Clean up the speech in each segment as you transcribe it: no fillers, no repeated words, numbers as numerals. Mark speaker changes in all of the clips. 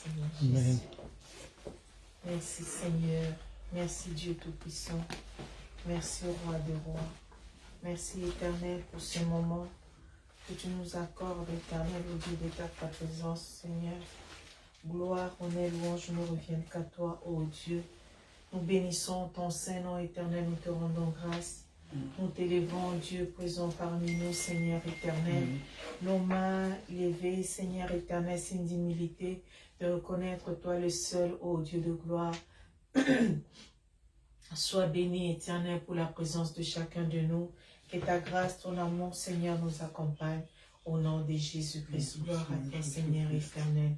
Speaker 1: Seigneur
Speaker 2: Amen.
Speaker 1: Jésus. Merci Seigneur. Merci Dieu Tout-Puissant. Merci au Roi des Rois. Merci Éternel pour ce moment que tu nous accordes, Éternel, au Dieu de ta présence, Seigneur. Gloire, honneur, louange ne reviennent qu'à toi, ô Dieu. Nous bénissons ton Saint-Nom éternel, nous te rendons grâce. Nous t'élevons, Dieu présent parmi nous, Seigneur éternel. Nos mains levées, Seigneur éternel, signe d'humilité, de reconnaître toi le seul, ô Dieu de gloire. Sois béni, éternel, pour la présence de chacun de nous. Que ta grâce, ton amour, Seigneur, nous accompagne. Au nom de Jésus-Christ, gloire à toi, Seigneur éternel.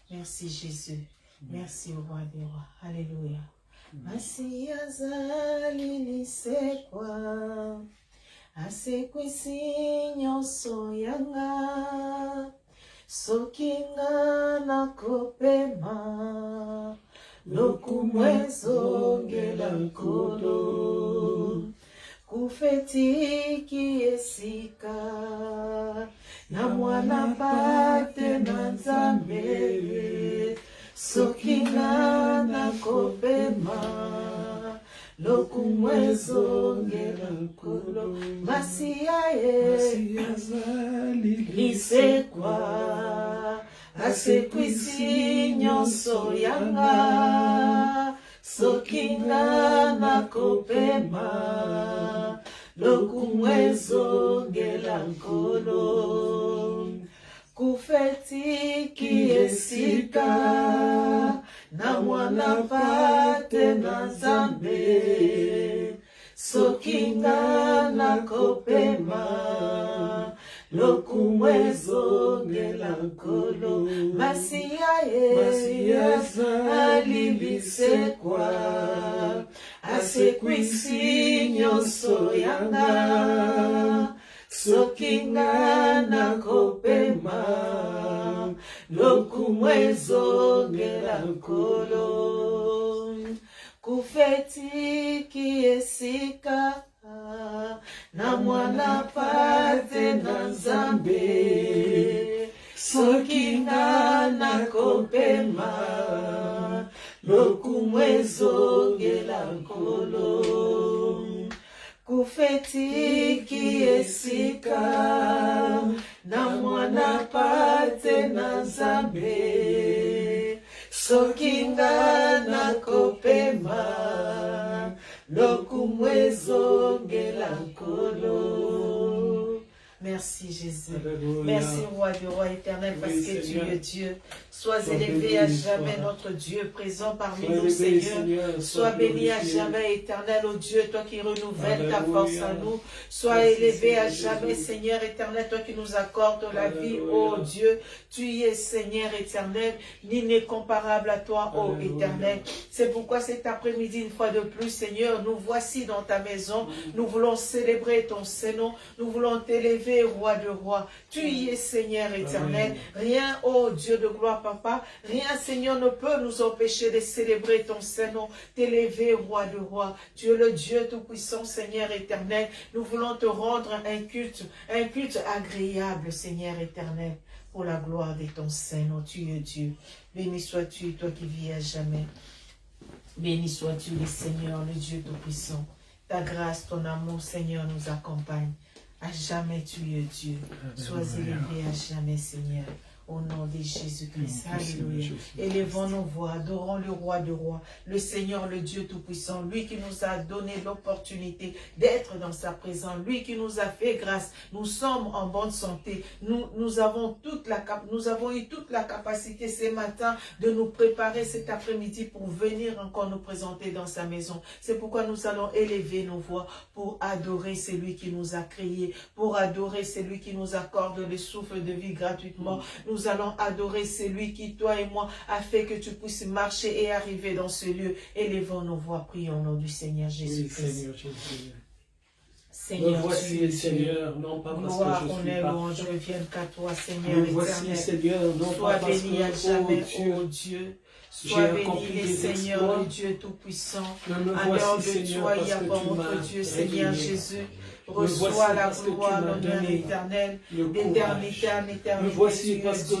Speaker 1: Merci Jésus. Merci au roi des rois. Alléluia. Masiya zali lisekwa, asekwisi nyonso yanga, soki nga nakopema, lokumu ezongela nkolo, kufetiki esika, na mwana pate na Nzambe, soki nga nakopema, lokumu ezongela nkolo, masiya lisekwa, asekwisi nyonso yanga, soki nga nakopema, lokumu ezongela nkolo, kufetiki esika, na mwana pate na Nzambe, soki nga nakopema, lokumu ezongela nkolo, masiya ali lisekwa, asekwisi nyonso yanga, soki nga nakopema, lokumu ezongela nkolo, kufetiki esika, na mwana pate na Nzambe, soki nga nakopema, lokumu ezongela nkolo, kufetiki esika, na mwana pate na Nzambe, soki nga nakopema, lokumu ezongela nkolo. Merci Jésus.
Speaker 2: Alléluia.
Speaker 1: Merci Roi du Roi éternel, parce que tu es Dieu. Sois élevé à jamais notre Dieu présent parmi nous, Seigneur. Sois béni à jamais éternel, ô Dieu, toi qui renouvelles ta force à nous. Sois élevé à jamais, Seigneur éternel, toi qui nous accordes la vie, ô Dieu. Tu es Seigneur éternel, ni n'est comparable à toi, ô éternel. C'est pourquoi cet après-midi, une fois de plus, Seigneur, nous voici dans ta maison. Nous voulons célébrer ton Saint-Nom. Nous voulons t'élever, Roi de Roi. Tu y es, Seigneur éternel. Rien, ô Dieu de gloire, Papa, rien, Seigneur, ne peut nous empêcher de célébrer ton Saint-Nom, t'élever, Roi de Roi. Tu es le Dieu tout-puissant, Seigneur éternel. Nous voulons te rendre un culte agréable, Seigneur éternel, pour la gloire de ton Saint-Nom. Tu es Dieu. Béni sois-tu, toi qui vis à jamais. Béni sois-tu, le Seigneur, le Dieu tout-puissant. Ta grâce, ton amour, Seigneur, nous accompagne. À jamais tu es Dieu. Sois élevé à jamais, Seigneur. Au nom de Jésus-Christ. Alléluia. Élevons nos voix, adorons le Roi de Rois, le Seigneur, le Dieu Tout-Puissant, lui qui nous a donné l'opportunité d'être dans sa présence, lui qui nous a fait grâce. Nous sommes en bonne santé. Nous avons eu toute la capacité ce matin de nous préparer cet après-midi pour venir encore nous présenter dans sa maison. C'est pourquoi nous allons élever nos voix pour adorer celui qui nous a créés, pour adorer celui qui nous accorde le souffle de vie gratuitement. Nous allons adorer celui qui, toi et moi, a fait que tu puisses marcher et arriver dans ce lieu. Élevons nos voix, prions au nom du Seigneur Jésus-Christ.
Speaker 2: Oui,
Speaker 1: Seigneur,
Speaker 2: nous voici,
Speaker 1: tu es
Speaker 2: Seigneur, non pas parce
Speaker 1: gloire,
Speaker 2: que je suis
Speaker 1: honneur, louange
Speaker 2: parfait.
Speaker 1: reviennent qu'à toi, Seigneur
Speaker 2: Nous voici,
Speaker 1: éternel.
Speaker 2: Seigneur, non
Speaker 1: Sois
Speaker 2: pas parce
Speaker 1: béni à
Speaker 2: que,
Speaker 1: jamais,
Speaker 2: oh
Speaker 1: ô
Speaker 2: Dieu,
Speaker 1: Dieu.
Speaker 2: j'ai
Speaker 1: Sois béni,
Speaker 2: accompli
Speaker 1: les
Speaker 2: des
Speaker 1: Seigneur,
Speaker 2: exploits.
Speaker 1: le Dieu Tout-Puissant.
Speaker 2: Mais me
Speaker 1: En
Speaker 2: voici,
Speaker 1: dehors de
Speaker 2: Seigneur,
Speaker 1: toi, il
Speaker 2: parce
Speaker 1: n'y a
Speaker 2: que
Speaker 1: pas
Speaker 2: tu
Speaker 1: autre
Speaker 2: m'as
Speaker 1: Dieu, Seigneur
Speaker 2: révélé.
Speaker 1: Jésus. Reçois la gloire, l'honneur éternel, d'éternité en éternité.
Speaker 2: Voici parce que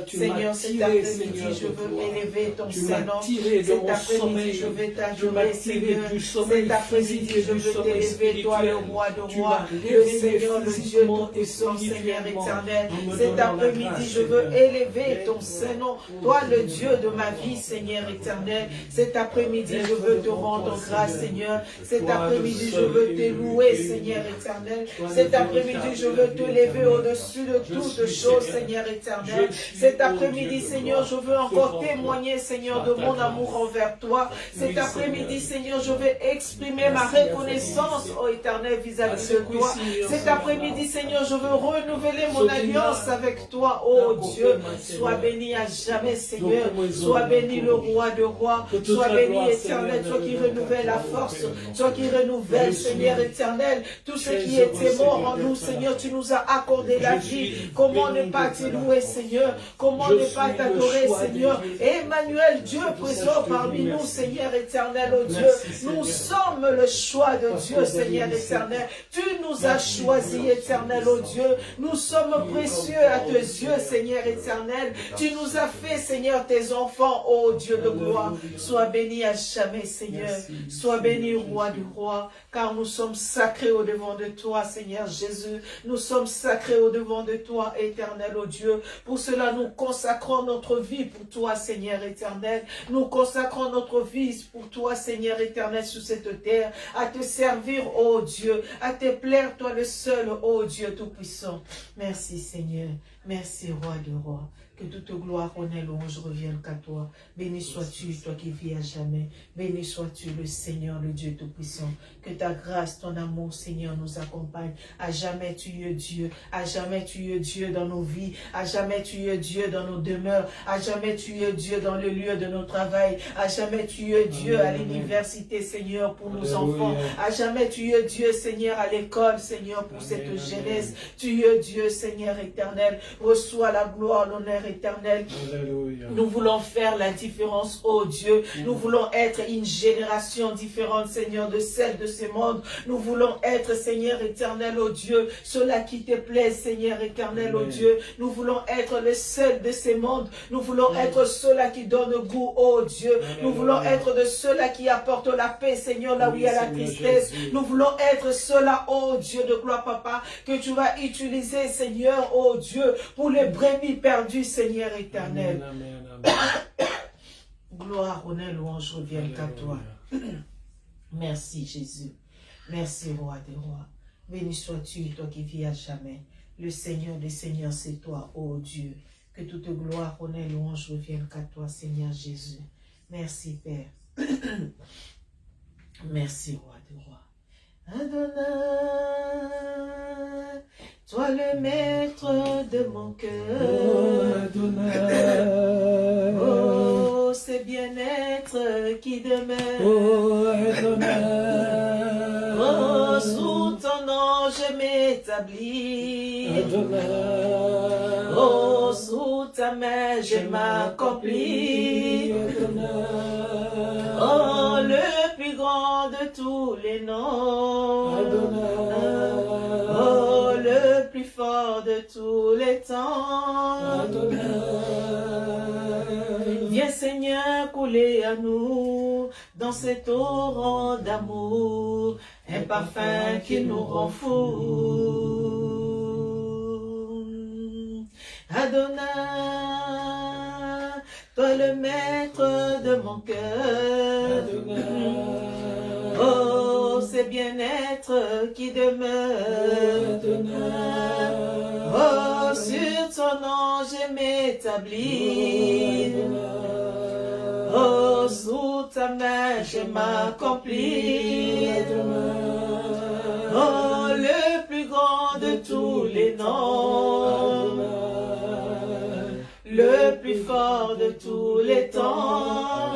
Speaker 2: Seigneur,
Speaker 1: cet après-midi, je veux élever ton Saint-Nom. Cet après-midi, je veux t'adorer, Seigneur. Cet après-midi, je veux t'élever, toi, le roi de rois, le Seigneur, le Dieu tout-puissant, Seigneur éternel. Cet après-midi, je veux élever ton Saint-Nom, toi, le Dieu de ma vie, Seigneur éternel. Cet après-midi, je veux te rendre grâce, Seigneur. Cet après-midi, je veux te louer, Seigneur éternel. Cet après-midi, je veux te lever au-dessus de toutes choses, Seigneur éternel. Cet après-midi, Seigneur, je veux encore témoigner, Seigneur, de mon amour envers toi. Cet après-midi, Seigneur, je veux exprimer ma reconnaissance, ô éternel, vis-à-vis de toi. Cet après-midi, Seigneur, je veux renouveler mon alliance avec toi, ô Dieu. Sois béni à jamais, Seigneur. Sois béni le roi de rois. Sois béni, éternel, toi qui renouvelles la force. Toi qui renouvelles, Seigneur éternel, tout ce qui était mort en nous, Seigneur, tu nous as accordé la vie. Comment ne pas te louer, Seigneur? Comment ne pas t'adorer, Seigneur? Emmanuel, Dieu présent parmi nous, Seigneur éternel, oh Dieu. Nous sommes le choix de Dieu, Seigneur éternel. Tu nous as choisis, éternel, oh Dieu. Nous sommes précieux à tes yeux, Seigneur éternel. Tu nous as fait, Seigneur, tes enfants, oh Dieu de gloire. Sois béni à jamais, Seigneur. Sois béni, roi du roi, car nous sommes sacrés au devant de toi, Seigneur Jésus. Nous sommes sacrés au devant de toi, éternel, oh Dieu. Pour cela, nous consacrons notre vie pour toi, Seigneur éternel. Nous consacrons notre vie pour toi, Seigneur éternel, sur cette terre, à te servir, oh Dieu, à te plaire, toi le seul, oh Dieu tout-puissant. Merci, Seigneur. Merci, roi de roi. Que toute gloire, honneur, louange revienne qu'à toi. Béni sois-tu, toi qui vis à jamais. Béni sois-tu, le Seigneur, le Dieu Tout-Puissant. Que ta grâce, ton amour, Seigneur, nous accompagne. À jamais tu es Dieu. À jamais tu es Dieu dans nos vies. À jamais tu es Dieu dans nos demeures. À jamais tu es Dieu dans le lieu de nos travail. À jamais tu es Dieu à l'université, Seigneur, pour nos enfants. À jamais tu es Dieu, Seigneur, à l'école, Seigneur, pour cette jeunesse. Tu es Dieu, Seigneur éternel. Reçois la gloire, l'honneur éternel.
Speaker 2: Alléluia.
Speaker 1: Nous voulons faire la différence, oh Dieu. Nous voulons être une génération différente, Seigneur, de celle de ce monde. Nous voulons être, Seigneur éternel, oh Dieu, cela qui te plaît, Seigneur éternel, oh Dieu. Nous voulons être le seul de ce monde. Nous voulons être ceux-là qui donnent goût, oh Dieu. Nous voulons être de ceux-là qui apportent la paix, Seigneur, là où il y a la tristesse. Nous voulons être ceux-là, oh Dieu de gloire, Papa, que tu vas utiliser, Seigneur, oh Dieu, pour les brebis perdues, Seigneur éternel.
Speaker 2: Amen, amen.
Speaker 1: Gloire, honneur, louange reviennent qu'à toi. Merci Jésus. Merci roi des rois. Béni sois-tu, toi qui vis à jamais. Le Seigneur des seigneurs, c'est toi, ô Dieu. Que toute gloire, honneur, louange reviennent qu'à toi, Seigneur Jésus. Merci Père. Merci roi des rois. Adonai, toi le maître de mon cœur.
Speaker 2: Oh, Adonai.
Speaker 1: Oh, c'est bien-être qui demeure.
Speaker 2: Oh, Adonai.
Speaker 1: Oh, sous ton nom je m'établis.
Speaker 2: Adonai.
Speaker 1: Oh, sous ta main je m'accomplis. Oh, le plus grand de tous les noms.
Speaker 2: Adonai.
Speaker 1: Oh, le plus fort de tous les temps. Viens Seigneur couler à nous dans cet torrent d'amour, un parfum qui nous rend fous. Adonai, toi le maître de mon cœur. Oh, c'est bien-être qui demeure. Oh, sur ton nom je m'établis. Oh, sous ta main je m'accomplis. Oh, le plus grand de tous les noms, le plus fort de tous les temps.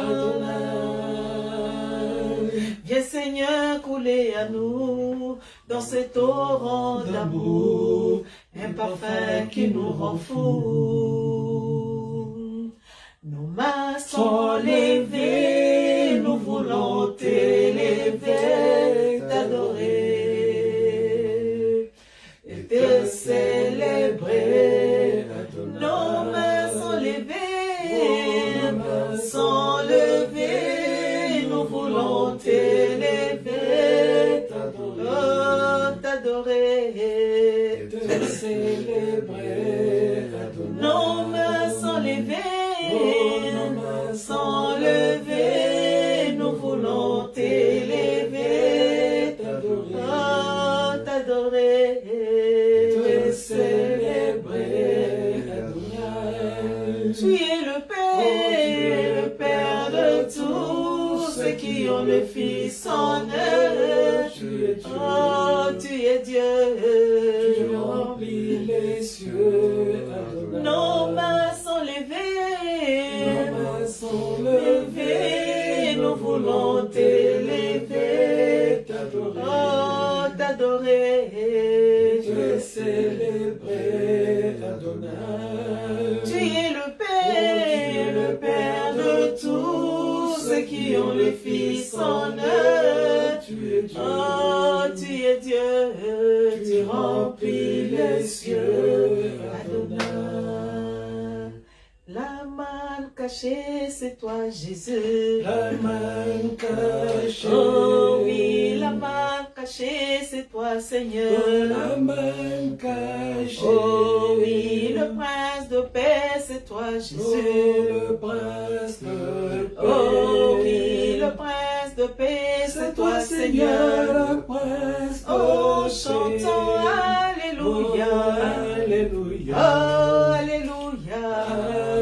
Speaker 1: Viens Seigneur couler à nous dans cet torrent d'amour, un parfum qui nous rend fous. Nos mains sont levées, nous voulons t'élever, t'adorer. le Père de tous ceux qui ont le Fils en eux. Oh, tu es Dieu.
Speaker 2: Tu remplis les cieux, Adonai.
Speaker 1: Nos mains sont levées.
Speaker 2: Nos mains sont levées.
Speaker 1: Nous voulons t'élever.
Speaker 2: T'adorer.
Speaker 1: Oh, t'adorer.
Speaker 2: Te célébrer, Adonai.
Speaker 1: Tu es le Père de tous ceux qui ont le Fils en eux.
Speaker 2: Tu es Dieu.
Speaker 1: Oh, tu es Dieu.
Speaker 2: Tu remplis les cieux,
Speaker 1: Adonai. La manne cachée, c'est toi, Jésus.
Speaker 2: La manne cachée.
Speaker 1: Oh oui, la manne cachée, c'est toi, Seigneur.
Speaker 2: La manne cachée.
Speaker 1: Oh oui, le prince de paix, c'est toi, Jésus.
Speaker 2: Oh, le prince de paix.
Speaker 1: Oh oui, le prince de paix, c'est toi, Seigneur.
Speaker 2: Le prince de
Speaker 1: Oh,
Speaker 2: paix.
Speaker 1: chantons Alléluia.
Speaker 2: Oh, Alléluia.
Speaker 1: Oh, Alléluia.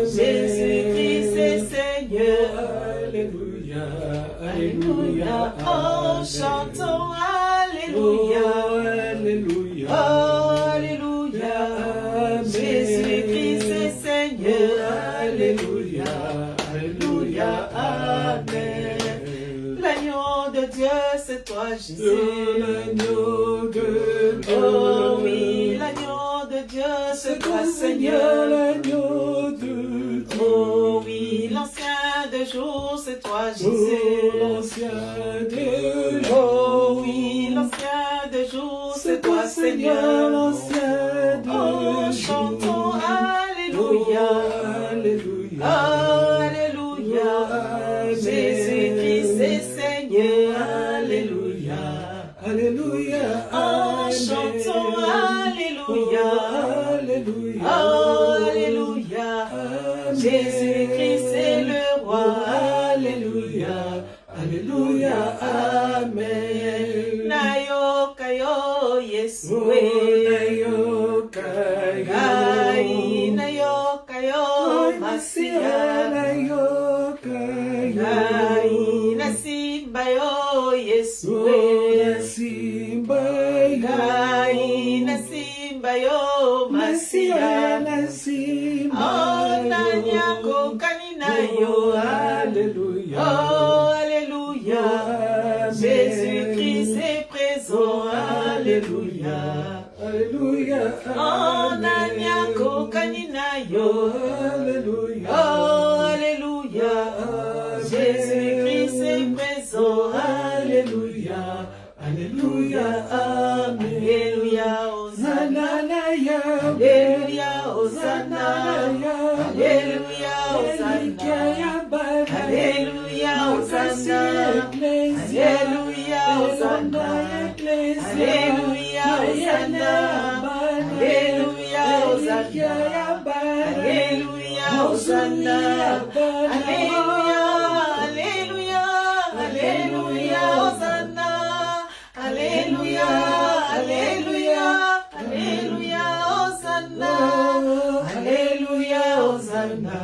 Speaker 1: Jésus-Christ est Seigneur.
Speaker 2: Alléluia.
Speaker 1: Alléluia. Oh, chantons
Speaker 2: Oh,
Speaker 1: Alléluia.
Speaker 2: Alléluia.
Speaker 1: Oh, Alléluia. Jésus-Christ est Seigneur. Alléluia. Alléluia. Amen. L'agneau de Dieu, c'est toi, Jésus.
Speaker 2: L'agneau de Dieu.
Speaker 1: Oh oui, l'agneau de Dieu, c'est toi, Seigneur.
Speaker 2: L'agneau de Dieu.
Speaker 1: Oh oui, l'ancien de jour, c'est toi,
Speaker 2: Oh,
Speaker 1: Jésus.
Speaker 2: l'ancien de jour.
Speaker 1: Oh oui, l'ancien de jour, c'est toi, Seigneur.
Speaker 2: L'ancien de
Speaker 1: Oh,
Speaker 2: jour.
Speaker 1: chantons Alléluia.
Speaker 2: Oh, Alléluia.
Speaker 1: Oh, Alléluia. Jésus-Christ est Seigneur. Alléluia.
Speaker 2: Alléluia.
Speaker 1: Oh, chantons Alléluia.
Speaker 2: Oh, Alléluia.
Speaker 1: Oh, Alléluia. Jésus-Christ est le roi. Alléluia. Alléluia. Amen. Nayo kayo Yesue.
Speaker 2: Nayo kayo.
Speaker 1: Gai nayo kayo Masia.
Speaker 2: Nayo kayo.
Speaker 1: Gai nasimba yo Yesue.
Speaker 2: Nasimba yo.
Speaker 1: Gai nasimba yo Masia.
Speaker 2: Nasimba
Speaker 1: Oh, nanyako kanina yo.
Speaker 2: Alléluia.
Speaker 1: Oh, Alléluia. Jésus-Christ est présent. Alléluia.
Speaker 2: Alléluia.
Speaker 1: Oh, nanyako kanina yo.
Speaker 2: Alléluia.
Speaker 1: Oh, Alléluia. Jésus-Christ est présent. Alléluia. Alléluia. Amen. Alléluia. Hosanna. Alléluia. Hosanna. Alléluia. Hosanna. Alléluia. Hosanna. Alléluia. Hosanna. Alléluia. Hosanna. Alléluia. Hosanna. Alléluia. Hosanna. Alléluia. Alléluia. Alléluia. Hosanna. Alléluia. Alléluia. Alléluia. Hosanna. Alléluia. Hosanna.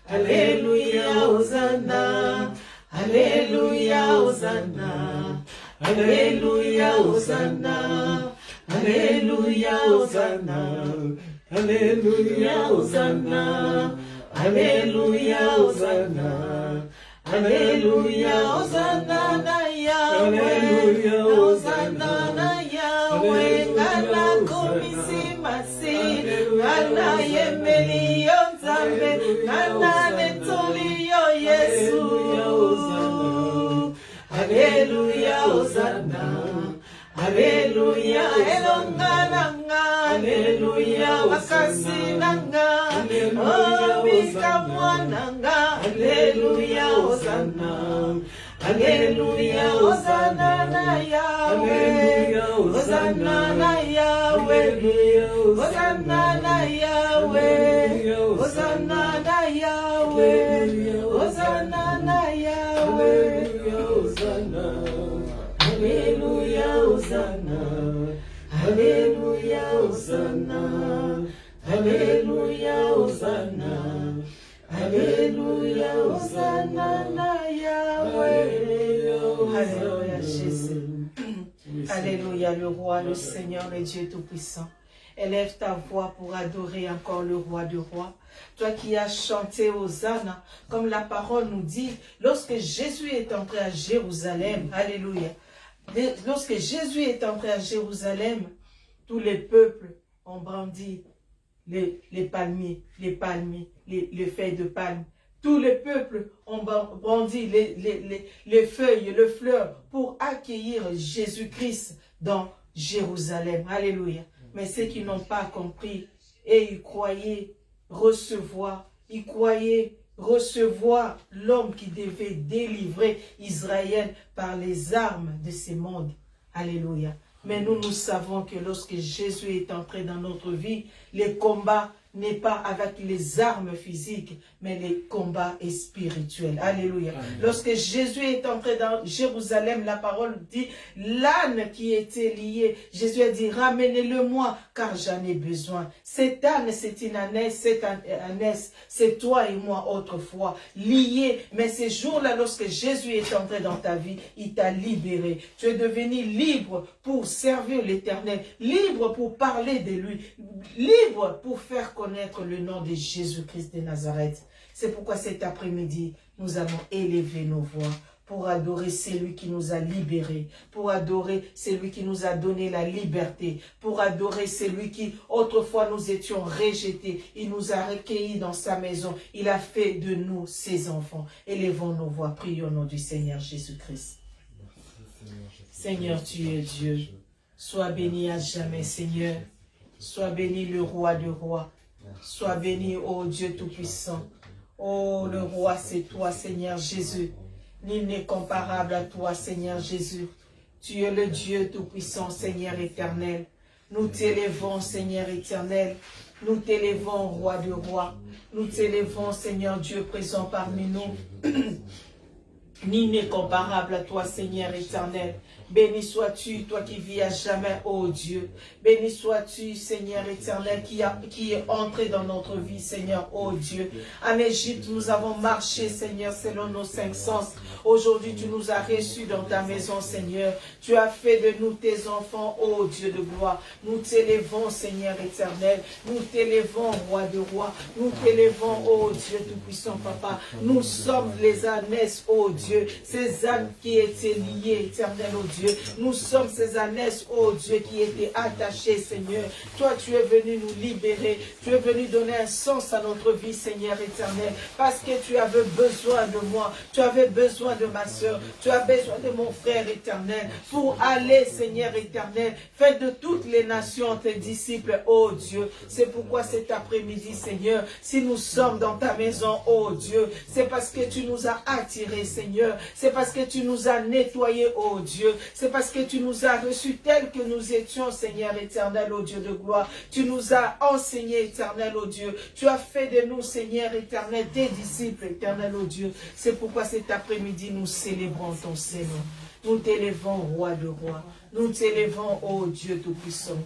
Speaker 1: Alléluia. Hosanna. Alléluia. Hosanna. Alléluia. Hosanna. Alléluia. Hosanna.
Speaker 2: Alléluia.
Speaker 1: Hosanna. Alléluia. Hosanna. Alléluia. Hosanna na Yahweh. Hosanna na Yahweh. Ngana komisi masi. Ngana yemeli yo Nzambe. Ngana netoli yo Yesu. Alléluia. Hosanna. Alléluia. Elongananga. Alléluia. Makasinanga. Oh, bikamwananga. Alléluia. Hosanna. Alléluia. Hosanna na Yahweh. Hosanna na Yahweh. Hosanna na Yahweh. Hosanna na Yahweh. Hosanna na Yahweh. Alléluia. Hosanna. Alléluia. Hosanna. Alléluia. Hosanna. Alléluia. Alléluia, Hosanna, Yahweh. Alléluia, Jésus. Alléluia, le roi, le Seigneur, le Dieu Tout-Puissant. Élève ta voix pour adorer encore le roi du roi. Toi qui as chanté Hosanna, comme la parole nous dit, lorsque Jésus est entré à Jérusalem, alléluia. Lorsque Jésus est entré à Jérusalem, tous les peuples ont brandi les palmiers, les feuilles de palme. Tous les peuples ont brandi les feuilles, les fleurs pour accueillir Jésus-Christ dans Jérusalem. Alléluia. Mais ceux qui n'ont pas compris et ils croyaient recevoir l'homme qui devait délivrer Israël par les armes de ce monde. Alléluia. Mais nous savons que lorsque Jésus est entré dans notre vie, les combats n'est pas avec les armes physiques, mais les combats spirituels. Alléluia. Amen. Lorsque Jésus est entré dans Jérusalem, la parole dit, l'âne qui était lié, Jésus a dit, ramenez-le-moi, car j'en ai besoin. Cet âne, c'est une ânesse, c'est toi et moi autrefois, liés. Mais ces jours-là, lorsque Jésus est entré dans ta vie, il t'a libéré. Tu es devenu libre pour servir l'Éternel, libre pour parler de lui, libre pour faire connaître le nom de Jésus-Christ de Nazareth. C'est pourquoi cet après-midi, nous allons élever nos voix pour adorer celui qui nous a libérés, pour adorer celui qui nous a donné la liberté, pour adorer celui qui, autrefois, nous étions rejetés. Il nous a recueillis dans sa maison. Il a fait de nous ses enfants. Élevons nos voix, prions au nom du Seigneur Jésus-Christ. Seigneur, tu es Dieu. Sois béni à jamais, Seigneur. Sois béni le roi de rois. Sois béni, ô Dieu Tout-Puissant. Oh, le roi, c'est toi, Seigneur Jésus. Nul n'est comparable à toi, Seigneur Jésus. Tu es le Dieu Tout-Puissant, Seigneur éternel. Nous t'élevons, Seigneur éternel. Nous t'élevons, roi de rois. Nous t'élevons, Seigneur Dieu présent parmi nous. Nul n'est comparable à toi, Seigneur éternel. Béni sois-tu, toi qui vis à jamais, ô Dieu. Béni sois-tu, Seigneur éternel, qui est entré dans notre vie, Seigneur, ô Dieu. En Égypte, nous avons marché, Seigneur, selon nos 5 sens. Aujourd'hui, tu nous as reçus dans ta maison, Seigneur. Tu as fait de nous tes enfants, ô Dieu de gloire. Nous t'élevons, Seigneur éternel. Nous t'élevons, roi de rois. Nous t'élevons, ô Dieu tout-puissant, Papa. Nous sommes les ânesses, ô Dieu. Ces ânes qui étaient liés, éternel, ô Dieu. Nous sommes ces ânesses, ô Dieu, qui étaient attachés, Seigneur. Toi, tu es venu nous libérer. Tu es venu donner un sens à notre vie, Seigneur éternel. Parce que tu avais besoin de moi. Tu avais besoin de ma soeur. Tu as besoin de mon frère éternel. Pour aller, Seigneur éternel, fais de toutes les nations tes disciples, ô Dieu. C'est pourquoi cet après-midi, Seigneur, si nous sommes dans ta maison, ô Dieu, c'est parce que tu nous as attirés, Seigneur. C'est parce que tu nous as nettoyés, ô Dieu. C'est parce que tu nous as reçus tels que nous étions, Seigneur éternel, ô Dieu de gloire. Tu nous as enseignés, éternel, ô Dieu. Tu as fait de nous, Seigneur éternel, des disciples, éternel, ô Dieu. C'est pourquoi cet après-midi, nous célébrons ton Seigneur. Nous t'élevons, roi de rois. Nous t'élevons, ô Dieu tout-puissant.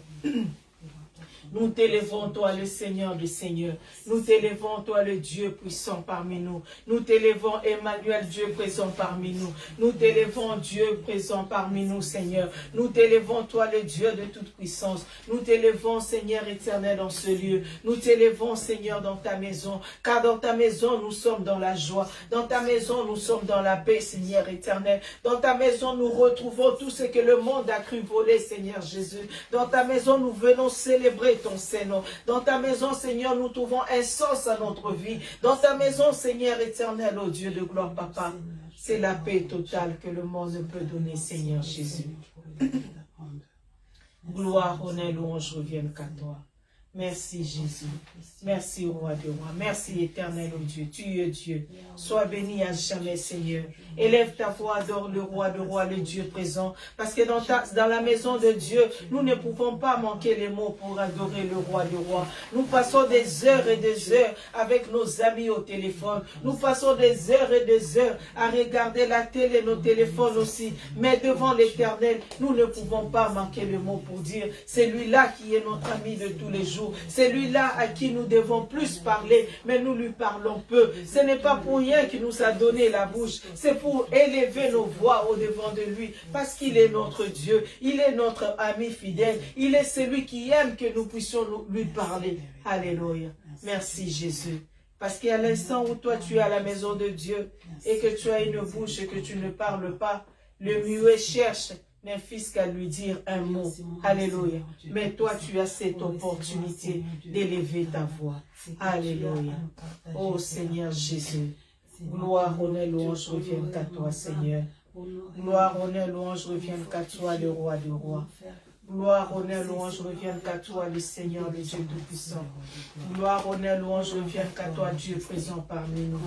Speaker 1: Nous t'élevons, toi, le Seigneur du Seigneur. Nous t'élevons, toi, le Dieu puissant parmi nous. Nous t'élevons, Emmanuel, Dieu présent parmi nous. Nous t'élevons, Dieu présent parmi nous, Seigneur. Nous t'élevons, toi, le Dieu de toute puissance. Nous t'élevons, Seigneur éternel, dans ce lieu. Nous t'élevons, Seigneur, dans ta maison. Car dans ta maison, nous sommes dans la joie. Dans ta maison, nous sommes dans la paix, Seigneur éternel. Dans ta maison, nous retrouvons tout ce que le monde a cru voler, Seigneur Jésus. Dans ta maison, nous venons célébrer ton Seigneur. Dans ta maison, Seigneur, nous trouvons un sens à notre vie. Dans ta maison, Seigneur éternel, ô Dieu de gloire, Papa, c'est la paix totale que le monde ne peut donner, Seigneur Jésus. Gloire, honneur, louange reviennent qu'à toi. Merci Jésus. Merci roi de roi. Merci éternel, ô Dieu. Tu es Dieu. Sois béni à jamais, Seigneur. Élève ta voix, adore le roi de roi, le Dieu présent. Parce que dans la maison de Dieu, nous ne pouvons pas manquer les mots pour adorer le roi de roi. Nous passons des heures et des heures avec nos amis au téléphone. Nous passons des heures et des heures à regarder la télé, nos téléphones aussi. Mais devant l'Éternel, nous ne pouvons pas manquer le mot pour dire, c'est lui-là qui est notre ami de tous les jours. jour. C'est lui-là à qui nous devons plus parler, mais nous lui parlons peu. Ce n'est pas pour rien qu'il nous a donné la bouche. C'est pour élever nos voix au-devant de lui, parce qu'il est notre Dieu. Il est notre ami fidèle. Il est celui qui aime que nous puissions lui parler. Alléluia. Merci Jésus. Parce qu'à l'instant où toi tu es à la maison de Dieu et que tu as une bouche et que tu ne parles pas, le muet cherche d'un fils qu'à lui dire un mot. Alléluia. Mais toi, tu as cette opportunité d'élever ta voix. Alléluia. Oh Seigneur Jésus. Gloire, honneur, louange reviennent qu'à toi, Seigneur. Gloire, honneur, louange reviennent qu'à toi, le roi des rois. Gloire, honneur, louange reviennent qu'à toi, le Seigneur, le Dieu Tout-Puissant. Gloire, honneur, louange reviennent qu'à toi, Dieu présent parmi nous.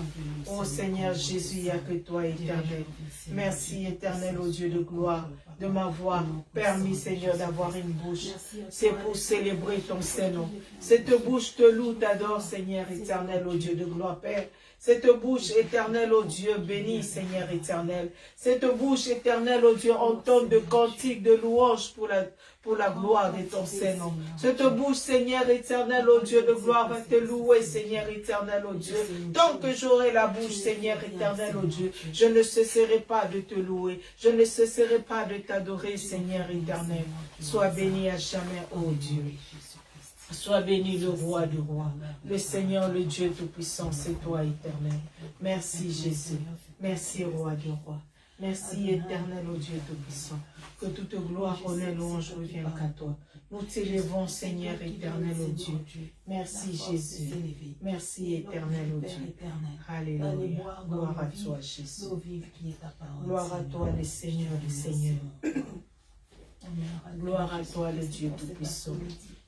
Speaker 1: Ô Seigneur Jésus, il n'y a que toi, éternel. Merci, éternel, ô Dieu de gloire, de m'avoir permis, Seigneur, d'avoir une bouche. C'est pour célébrer ton Saint-Nom. Cette bouche te loue, t'adore, Seigneur, éternel, ô Dieu de gloire, Père. Cette bouche éternelle, ô Dieu, béni, Seigneur éternel. Cette bouche éternelle, ô Dieu, entonne de cantiques, de louanges pour la gloire de ton Saint-Nom. Cette bouche, Seigneur éternel, ô Dieu de gloire, va te louer, Seigneur éternel, ô Dieu. Tant que j'aurai la bouche, Seigneur éternel, ô Dieu, je ne cesserai pas de te louer. Je ne cesserai pas de t'adorer, Seigneur éternel. Sois béni à jamais, ô Dieu. Sois béni le roi du roi, le Seigneur, le Dieu Tout-Puissant, c'est toi éternel. Merci Jésus, merci roi du roi. Merci éternel au Dieu Tout-Puissant. Que toute gloire, honneur, louange revienne qu'à toi. Nous t'élevons Seigneur éternel au Dieu. Merci Jésus, merci éternel au Dieu. Alléluia, gloire à toi Jésus. Gloire à toi le Seigneur, le Seigneur. Gloire à toi le Dieu Tout-Puissant.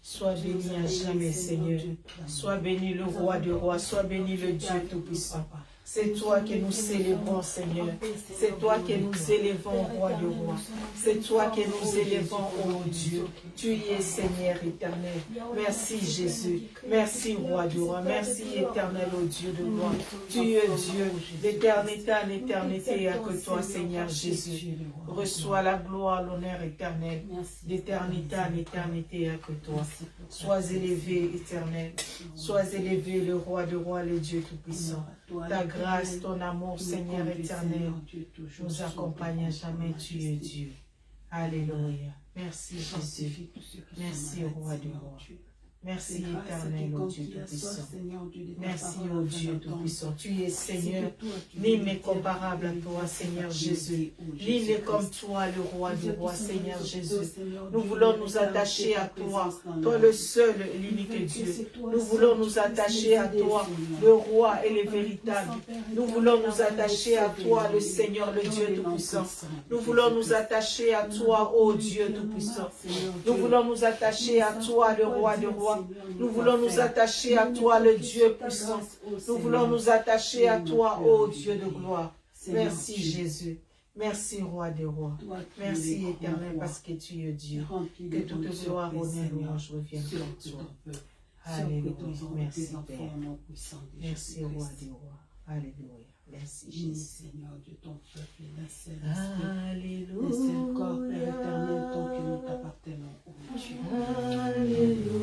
Speaker 1: Sois béni à jamais, Seigneur. Sois béni le roi du roi. Sois béni le Dieu Tout-Puissant. C'est toi que nous célébrons, Seigneur. C'est toi que nous élevons, roi du roi. C'est toi que nous élevons, ô Dieu. Tu y es, Seigneur éternel. Merci, Jésus. Merci, roi du roi. Merci, éternel, ô Dieu de gloire. Tu es Dieu. D'éternité en éternité, à que toi, Seigneur Jésus. Reçois la gloire, l'honneur éternel. D'éternité en éternité, à que toi. Sois élevé, éternel. Sois élevé, le roi du roi, le Dieu Tout-Puissant. Ta grâce, ton amour, Seigneur éternel, nous accompagne à jamais, tu es Dieu. Alléluia. Merci Jésus. Merci roi du roi. Merci éternel, ô Dieu Tout-Puissant. Merci, ô Dieu Tout-Puissant. Tu es Seigneur, nul n'est comparable à toi, Seigneur Jésus. Nul n'est comme toi, le roi du roi, Seigneur Jésus. Nous voulons nous attacher à toi, toi le seul et l'unique Dieu. Nous voulons nous attacher à toi, le roi et le véritable. Nous voulons nous attacher à toi, le Seigneur, le Dieu Tout-Puissant. Nous voulons nous attacher à toi, ô Dieu Tout-Puissant. Nous voulons nous attacher à toi, le roi du roi. Nous voulons nous attacher à toi, le Dieu puissant. Nous voulons nous attacher à toi, ô Dieu de gloire. Merci Jésus. Merci roi des rois. Merci éternel parce que tu es Dieu. Que toute gloire, honneur, louange revienne à toi. Alléluia. Merci Père. Merci roi des rois. Alléluia. Merci Jésus.
Speaker 3: Seigneur Dieu, ton peuple est laissé.
Speaker 1: Alléluia.
Speaker 3: Laissez le corps, Père éternel, tant que nous t'appartenons, ô Dieu.
Speaker 1: Alléluia.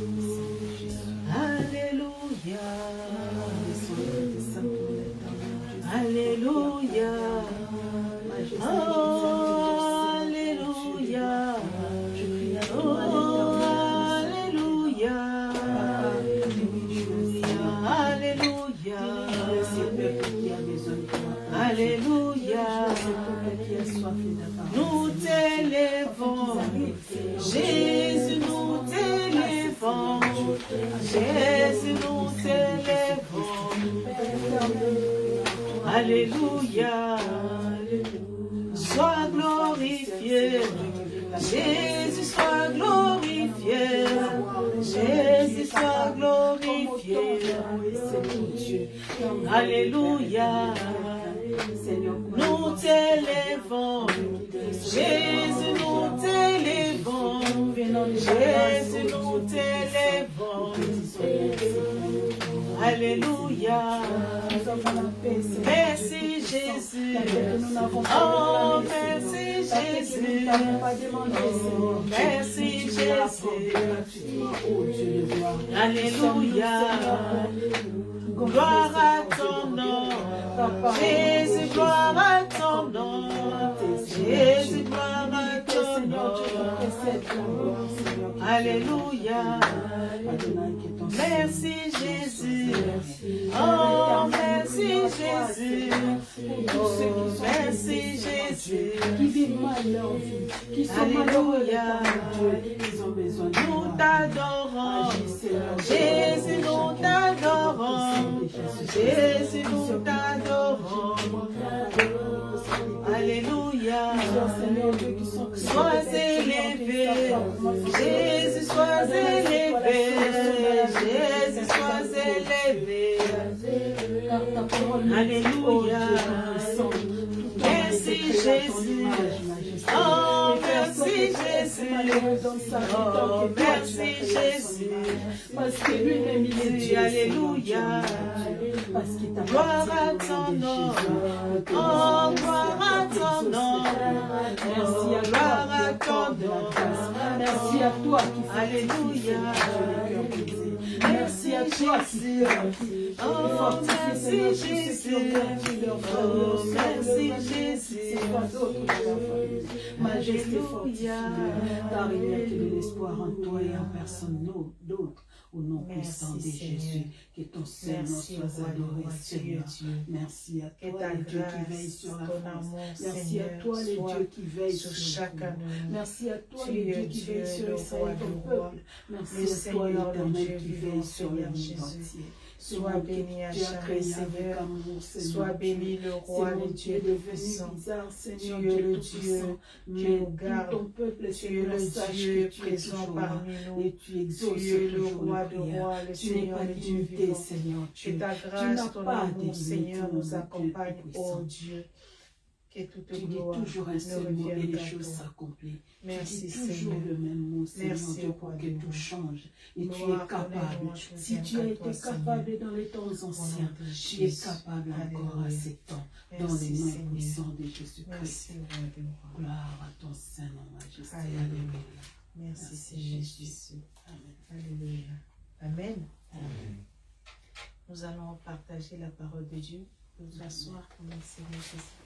Speaker 1: Alléluia. Alléluia. Alléluia. Alléluia. Nous t'élevons, Jésus, nous t'élevons, Jésus, nous t'élevons. Alléluia. Sois glorifié, Jésus, sois glorifié, Jésus, sois glorifié. Alléluia. Nous t'élevons, Jésus, nous t'élevons, Jésus, nous t'élevons. Alléluia.
Speaker 3: Nous avons la paix, Seigneur.
Speaker 1: Merci Jésus.
Speaker 3: Nous n'avons
Speaker 1: Oh,
Speaker 3: pas
Speaker 1: merci
Speaker 3: Jésus.
Speaker 1: Jésus. Oh, merci Jésus.
Speaker 3: Oh Dieu de gloire.
Speaker 1: Alléluia. Gloire à ton nom. Jésus, gloire à ton nom. Jésus, gloire à ton nom. Alléluia. Merci Jésus. Oh, merci Jésus. Oh, merci Jésus.
Speaker 3: Qui vivent mal leur vie, qui sont malheureux, ils ont besoin de
Speaker 1: Nous
Speaker 3: toi.
Speaker 1: t'adorons. Jésus, nous t'adorons. Jésus, nous t'adorons. Alléluia. Sois élevé. Jésus, sois élevé. Jésus, sois élevé. Alléluia. Merci Jésus. Oh, merci Jésus. Oh, merci Jésus.
Speaker 3: Parce que lui est mis
Speaker 1: Alléluia. Gloire à ton nom. Oh, gloire à ton nom. Oh, gloire à ton nom.
Speaker 3: Merci à toi qui fais
Speaker 1: Alléluia.
Speaker 3: Merci à toi qui
Speaker 1: Oh, merci Jésus. Oh, merci Jésus.
Speaker 3: Majesté fortifiée, car il n'y a que de l'espoir en toi et en personne d'autre. Au nom puissant de Jésus, que ton seul nom soit adoré, Seigneur. Merci à toi, le Dieu qui veille sur la France. Merci à toi, le Dieu qui veille sur chacun. Merci à toi, le Dieu qui veille sur Israël, ton peuple. Merci à toi, l'Éternel qui veille sur le monde entier.
Speaker 1: Sois béni à jamais, Seigneur. Sois béni le roi, le Dieu puissant. Tu es le Dieu qui nous garde. Tu es le Dieu présent parmi nous.
Speaker 3: Tu
Speaker 1: es le roi de rois, le Seigneur le Dieu vivant. Que ta grâce, ton amour, Seigneur, nous accompagne, ô Dieu. Que toute gloire
Speaker 3: toujours un seul mot et les choses s'accomplissent.
Speaker 1: Merci
Speaker 3: toujours
Speaker 1: Seigneur.
Speaker 3: le même mot, Seigneur,
Speaker 1: Merci,
Speaker 3: Dieu, pour que tout change. Et tu es
Speaker 1: Gloire,
Speaker 3: capable.
Speaker 1: honneur,
Speaker 3: Si tu as été capable dans les temps anciens, tu es capable encore à ces temps, dans les noms puissants de Jésus-Christ. Gloire à ton Saint-Nom, majesté.
Speaker 1: Alléluia. Merci Seigneur Jésus.
Speaker 3: Amen.
Speaker 1: Alléluia. Amen.
Speaker 3: Amen.
Speaker 1: Nous allons partager la parole de Dieu. Nous asseoir comme le Seigneur Jésus.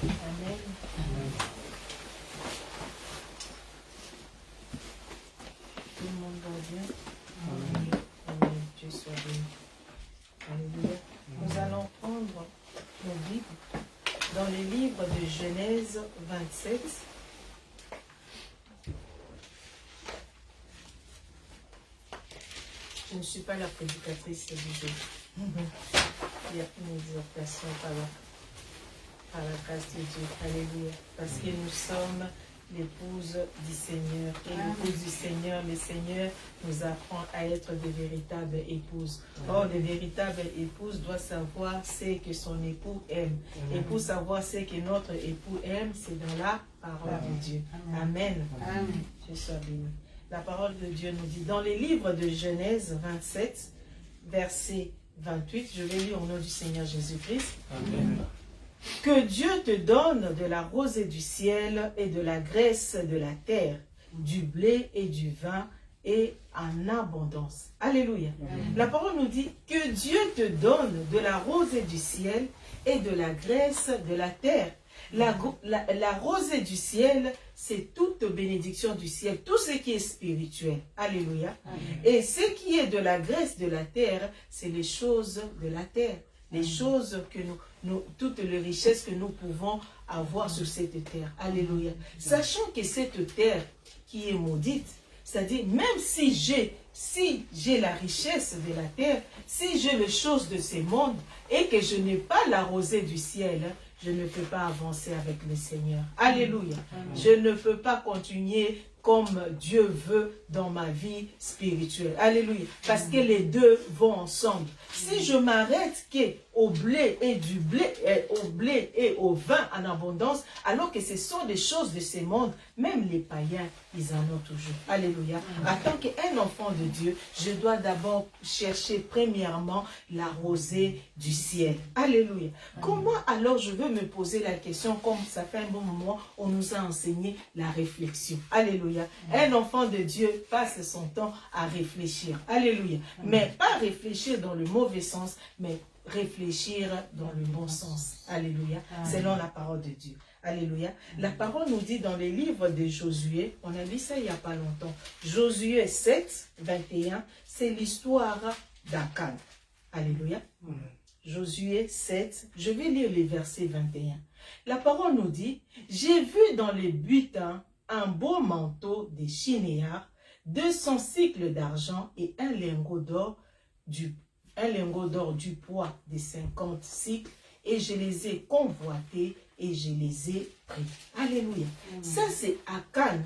Speaker 1: Amen. Tout le monde va bien. Amen. Amen. Dieu soit béni. Alléluia. Nous allons prendre nos Bibles dans le livre de Genèse 27. Je ne suis pas la prédicatrice du jour. Il y a une exhortation par la grâce de Dieu. Alléluia. Parce que nous sommes l'épouse du Seigneur. Et l'épouse du Seigneur, le Seigneur nous apprend à être de véritables épouses. Or, de véritables épouses doivent savoir ce que son époux aime. Et pour savoir ce que notre époux aime, c'est dans la parole de Dieu. Amen. Amen. Je sois béni. La parole de Dieu nous dit, dans les livres de Genèse 27, verset 28, je vais lire au nom du Seigneur Jésus-Christ.
Speaker 2: Amen.
Speaker 1: Que Dieu te donne de la rosée du ciel et de la graisse de la terre, du blé et du vin et en abondance. Alléluia. Amen. La parole nous dit que Dieu te donne de la rosée du ciel et de la graisse de la terre. La rosée du ciel, c'est toute bénédiction du ciel, tout ce qui est spirituel. Alléluia. Amen. Et ce qui est de la graisse de la terre, c'est les choses de la terre. Les choses que toutes les richesses que nous pouvons avoir sur cette terre. Alléluia. Sachant que cette terre qui est maudite, c'est-à-dire même si j'ai la richesse de la terre, si j'ai les choses de ce monde et que je n'ai pas la rosée du ciel, je ne peux pas avancer avec le Seigneur. Alléluia. Je ne peux pas continuer comme Dieu veut dans ma vie spirituelle. Alléluia. Parce que les deux vont ensemble. Si je m'arrête au blé et au vin en abondance, alors que ce sont des choses de ce monde, même les païens, ils en ont toujours. Alléluia. En tant qu'un enfant de Dieu, je dois d'abord chercher premièrement la rosée du ciel. Alléluia. Comment alors je veux me poser la question, comme ça fait un bon moment, on nous a enseigné la réflexion. Alléluia. Un enfant de Dieu passe son temps à réfléchir. Alléluia. Mais pas réfléchir dans le mauvais sens, mais réfléchir dans le bon sens. Alléluia. Selon la parole de Dieu. Alléluia. La parole nous dit dans les livres de Josué, on a lu ça il n'y a pas longtemps, Josué 7, 21, c'est l'histoire d'Akan. Alléluia. Josué 7, je vais lire les versets 21. La parole nous dit, j'ai vu dans les butins un beau manteau des chinéards, 200 cycles d'argent et un lingot d'or du poids de 50 cycles, et je les ai convoités et je les ai pris. Alléluia. Ça c'est Akan.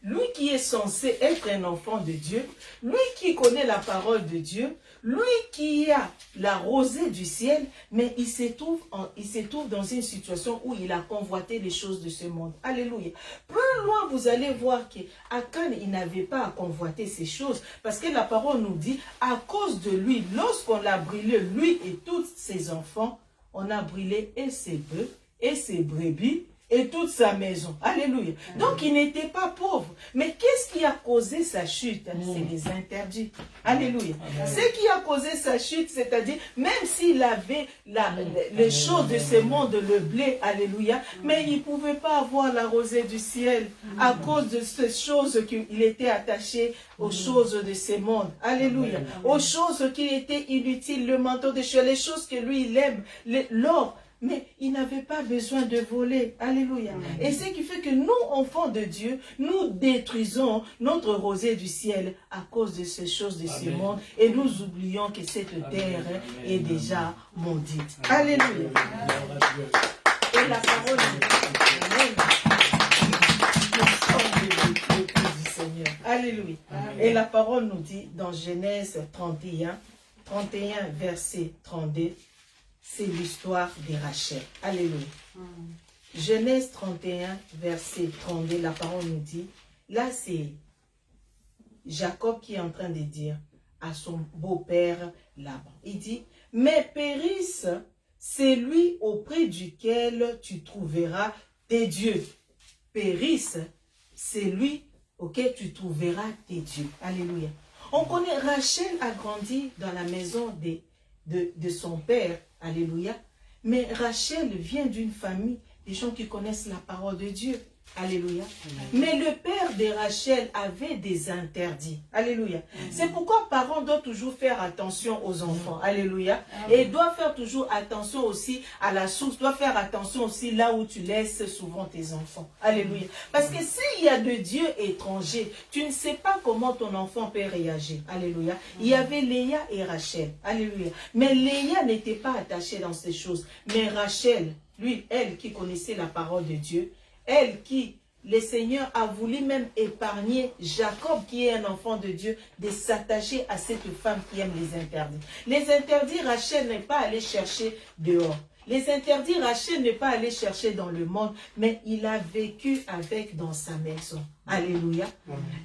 Speaker 1: Lui qui est censé être un enfant de Dieu, lui qui connaît la parole de Dieu, lui qui a la rosée du ciel, mais il se trouve dans une situation où il a convoité les choses de ce monde. Alléluia. Plus loin, vous allez voir qu'Akan, il n'avait pas à convoiter ces choses, parce que la parole nous dit, à cause de lui, lorsqu'on l'a brûlé, lui et tous ses enfants, on a brûlé et ses bœufs, et ses brebis, et toute sa maison. Alléluia. Donc, il n'était pas pauvre. Mais qu'est-ce qui a causé sa chute? C'est les interdits. Alléluia. Ce qui a causé sa chute, c'est-à-dire, même s'il avait les choses de ce monde, le blé, alléluia, mais il ne pouvait pas avoir la rosée du ciel à cause de ces choses qu'il était attaché aux choses de ce monde. Alléluia. Aux choses qui étaient inutiles, le manteau de chair, les choses que lui, il aime, l'or. Mais il n'avait pas besoin de voler. Alléluia. Et ce qui fait que nous, enfants de Dieu, nous détruisons notre rosée du ciel à cause de ces choses de ce monde. Et nous oublions que cette terre est déjà maudite. Alléluia. Et la parole du Seigneur. Alléluia. Et la parole nous dit dans Genèse 31, verset 32, c'est l'histoire de Rachel. Alléluia. Genèse 31, verset 32, la parole nous dit, là c'est Jacob qui est en train de dire à son beau-père Laban. Il dit, mais périsse celui auprès duquel tu trouveras tes dieux. Périsse celui auquel tu trouveras tes dieux. Alléluia. On connaît, Rachel a grandi dans la maison de son père. Alléluia. Mais Rachel vient d'une famille, des gens qui connaissent la parole de Dieu. Alléluia. Mais le père de Rachel avait des interdits. Alléluia. C'est pourquoi parents doivent toujours faire attention aux enfants. Alléluia. Et doivent faire toujours attention aussi à la source. Doivent faire attention aussi là où tu laisses souvent tes enfants. Alléluia. Parce que s'il y a de dieux étrangers, tu ne sais pas comment ton enfant peut réagir. Alléluia. Il y avait Léa et Rachel. Alléluia. Mais Léa n'était pas attachée dans ces choses. Mais Rachel, lui, elle qui connaissait la parole de Dieu, elle qui, le Seigneur a voulu même épargner Jacob, qui est un enfant de Dieu, de s'attacher à cette femme qui aime les interdits. Les interdits, Rachel n'est pas allée chercher dehors. Les interdits, Rachel n'est pas allée chercher dans le monde, mais il a vécu avec dans sa maison. Alléluia.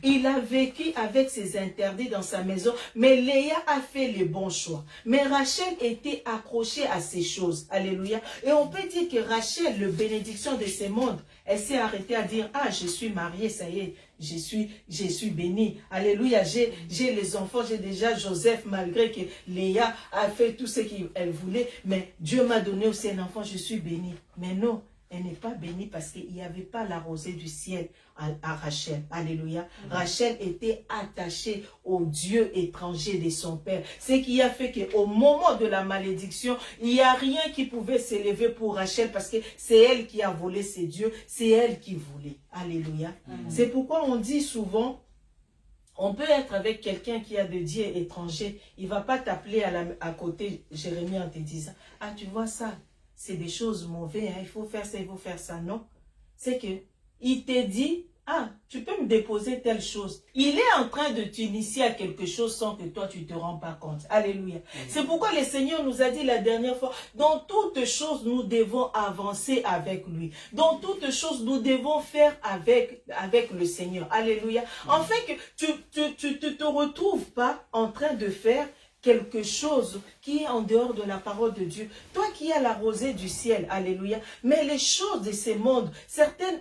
Speaker 1: Il a vécu avec ses interdits dans sa maison, mais Léa a fait le bon choix. Mais Rachel était accrochée à ces choses. Alléluia. Et on peut dire que Rachel, le bénédiction de ce monde, elle s'est arrêtée à dire, ah, je suis mariée, ça y est, je suis bénie. Alléluia. J'ai les enfants, j'ai déjà Joseph, malgré que Léa a fait tout ce qu'elle voulait, mais Dieu m'a donné aussi un enfant, je suis bénie. Mais non. Elle n'est pas bénie parce qu'il n'y avait pas la rosée du ciel à Rachel. Alléluia. Rachel était attachée au Dieu étranger de son père. Ce qui a fait qu'au moment de la malédiction, il n'y a rien qui pouvait s'élever pour Rachel parce que c'est elle qui a volé ses dieux. C'est elle qui voulait. Alléluia. C'est pourquoi on dit souvent, on peut être avec quelqu'un qui a des dieux étrangers. Il ne va pas t'appeler à côté, Jérémie, en te disant, ah, tu vois ça. C'est des choses mauvaises, hein. Il faut faire ça, il faut faire ça. Non. C'est que il te dit, ah, tu peux me déposer telle chose. Il est en train de t'initier à quelque chose sans que toi, tu ne te rends pas compte. Alléluia. C'est pourquoi le Seigneur nous a dit la dernière fois, dans toutes choses, nous devons avancer avec lui. Dans toutes choses, nous devons faire avec le Seigneur. Alléluia. En fait, que tu te retrouves pas en train de faire quelque chose qui est en dehors de la parole de Dieu. Toi qui as la rosée du ciel, alléluia, mais les choses de ces mondes, certaines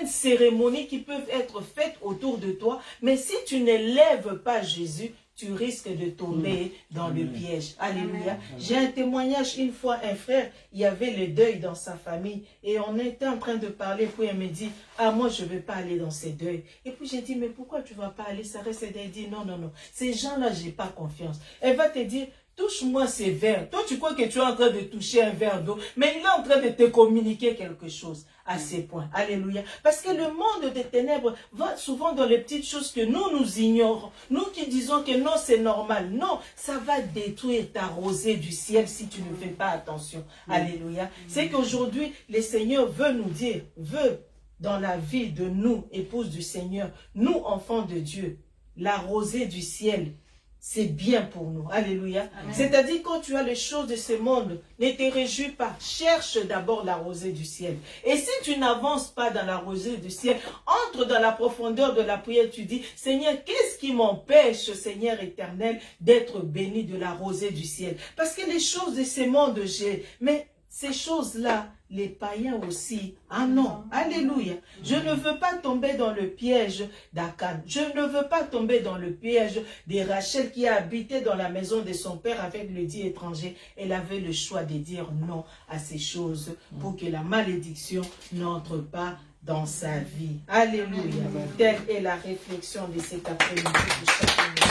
Speaker 1: cérémonies qui peuvent être faites autour de toi, mais si tu n'élèves pas Jésus, tu risques de tomber dans le piège. Alléluia. J'ai un témoignage, une fois, un frère, il y avait le deuil dans sa famille et on était en train de parler, puis il me dit, ah, moi, je ne vais pas aller dans ces deuils. Et puis j'ai dit, mais pourquoi tu ne vas pas aller? Ça reste, elle dit, non, non, non, ces gens-là, je n'ai pas confiance. Elle va te dire, touche-moi ces verres. Toi, tu crois que tu es en train de toucher un verre d'eau, mais il est en train de te communiquer quelque chose à ces points. Alléluia. Parce que le monde des ténèbres va souvent dans les petites choses que nous ignorons. Nous qui disons que non, c'est normal. Non, ça va détruire ta rosée du ciel si tu ne fais pas attention. Alléluia. C'est qu'aujourd'hui, le Seigneur veut nous dire, veut dans la vie de nous, épouses du Seigneur, nous, enfants de Dieu, la rosée du ciel, c'est bien pour nous. Alléluia. C'est-à-dire, quand tu as les choses de ce monde, ne te réjouis pas. Cherche d'abord la rosée du ciel. Et si tu n'avances pas dans la rosée du ciel, entre dans la profondeur de la prière, tu dis, Seigneur, qu'est-ce qui m'empêche, Seigneur éternel, d'être béni de la rosée du ciel? Parce que les choses de ce monde, mais ces choses-là, les païens aussi. Ah non, alléluia. Je ne veux pas tomber dans le piège d'Akan. Je ne veux pas tomber dans le piège de Rachel qui a habité dans la maison de son père avec le dit étranger. Elle avait le choix de dire non à ces choses pour que la malédiction n'entre pas dans sa vie. Alléluia. Telle est la réflexion de cet après-midi de chacun de nous.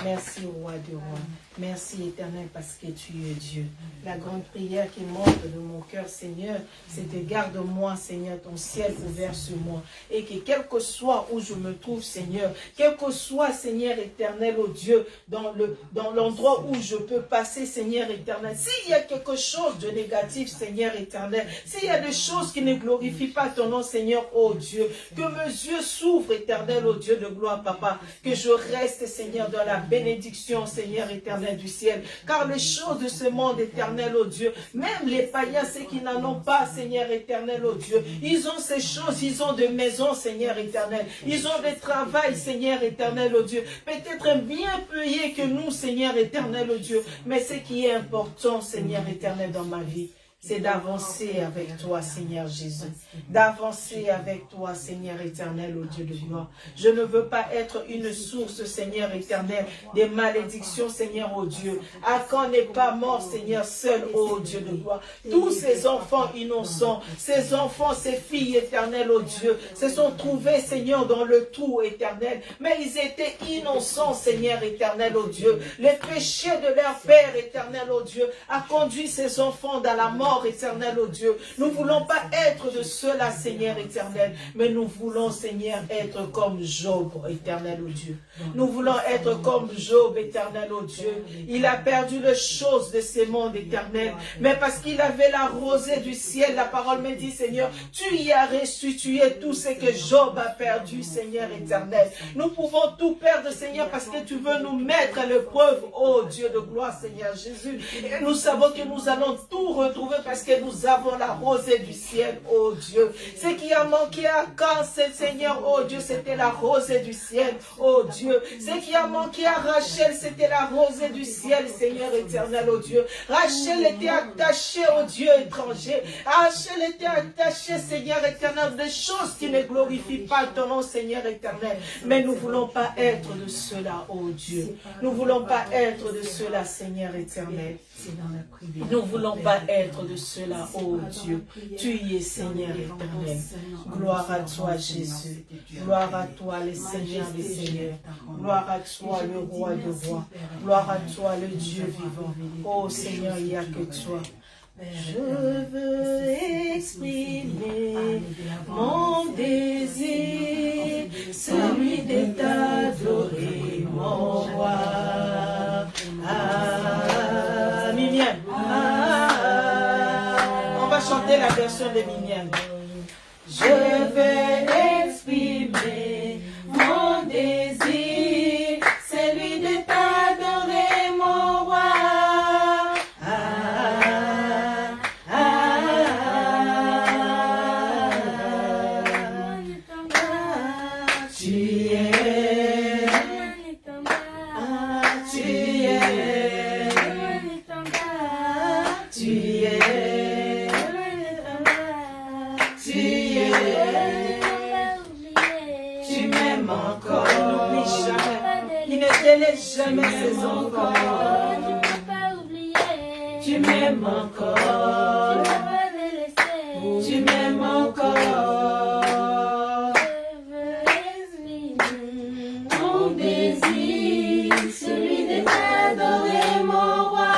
Speaker 1: Merci, roi de roi. Merci, éternel, parce que tu es Dieu. La grande prière qui monte de mon cœur, Seigneur, c'est de garde-moi, Seigneur, ton ciel ouvert sur moi. Et que quel que soit où je me trouve, Seigneur, quel que soit, Seigneur éternel, oh Dieu, dans l'endroit où je peux passer, Seigneur éternel, s'il y a quelque chose de négatif, Seigneur éternel, s'il y a des choses qui ne glorifient pas ton nom, Seigneur, oh Dieu, que mes yeux s'ouvrent, éternel, oh Dieu de gloire, Papa, que je reste, Seigneur, dans la bénédiction, Seigneur éternel, du ciel, car les choses de ce monde éternel, oh Dieu, même les païens, ceux qui n'en ont pas, Seigneur éternel, oh Dieu, ils ont ces choses, ils ont des maisons, Seigneur éternel, ils ont des travails, Seigneur éternel, oh Dieu, peut-être bien payés que nous, Seigneur éternel, oh Dieu, mais ce qui est important, Seigneur éternel, dans ma vie, c'est d'avancer avec toi, Seigneur Jésus. D'avancer avec toi, Seigneur éternel, ô Dieu de gloire. Je ne veux pas être une source, Seigneur éternel, des malédictions, Seigneur, ô Dieu. Akan n'est pas mort, Seigneur, seul, ô Dieu de gloire. Tous ces enfants innocents, ces enfants, ces filles éternelles, ô Dieu, se sont trouvés, Seigneur, dans le trou éternel. Mais ils étaient innocents, Seigneur éternel, ô Dieu. Les péchés de leur Père éternel, ô Dieu, a conduit ces enfants dans la mort éternel, oh Dieu. Nous ne voulons pas être de ceux-là, Seigneur éternel, mais nous voulons, Seigneur, être comme Job, éternel, oh Dieu. Nous voulons être comme Job, éternel, oh Dieu. Il a perdu les choses de ce monde éternel, mais parce qu'il avait la rosée du ciel, la parole me dit, Seigneur, tu y as restitué tout ce que Job a perdu, Seigneur éternel. Nous pouvons tout perdre, Seigneur, parce que tu veux nous mettre à l'épreuve, oh Dieu de gloire, Seigneur Jésus. Et nous savons que nous allons tout retrouver parce que nous avons la rosée du ciel, oh Dieu. Ce qui a manqué à quand, Seigneur, oh Dieu, c'était la rosée du ciel, oh Dieu. Ce qui a manqué à Rachel, c'était la rosée du ciel, Seigneur éternel, oh Dieu. Rachel était attachée au Dieu étranger. Rachel était attachée, Seigneur éternel, des choses qui ne glorifient pas ton nom, Seigneur éternel. Mais nous ne voulons pas être de cela, oh Dieu. Nous ne voulons pas être de cela, Seigneur éternel. Nous ne voulons pas être de cela, oh Dieu. Tu y es, Seigneur éternel. Gloire à toi, Jésus. Gloire à toi, le Seigneur des Seigneurs. Gloire à toi, le roi de rois. Gloire à toi, le Dieu vivant. Oh Seigneur, il n'y a que toi. Je veux exprimer mon désir, celui de t'adorer, mon roi. Amen. Écoutez la version de Miniam. Je vais exprimer mon désir, celui de t'adorer, mon roi. Jamais ses enfants. Tu m'aimes encore. Tu m'aimes encore. Mon désir, celui de t'adorer, mon roi.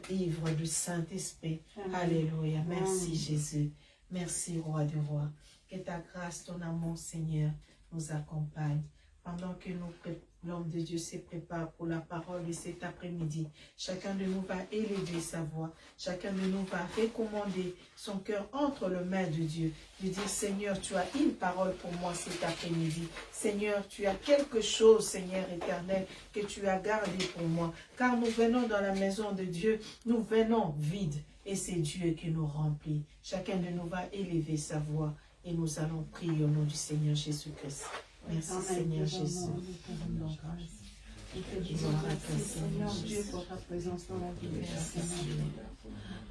Speaker 1: Ivre du Saint-Esprit. Alléluia. Merci Jésus. Merci Roi du Roi. Que ta grâce, ton amour Seigneur nous accompagne. Pendant que l'homme de Dieu se prépare pour la parole de cet après-midi, chacun de nous va élever sa voix. Chacun de nous va recommander son cœur entre les mains de Dieu. Lui dire, Seigneur, tu as une parole pour moi cet après-midi. Seigneur, tu as quelque chose, Seigneur éternel, que tu as gardé pour moi. Car nous venons dans la maison de Dieu, nous venons vides. Et c'est Dieu qui nous remplit. Chacun de nous va élever sa voix. Et nous allons prier au nom du Seigneur Jésus-Christ. Merci Seigneur Jésus.
Speaker 3: Merci Seigneur Dieu pour ta présence dans la vie de chacun.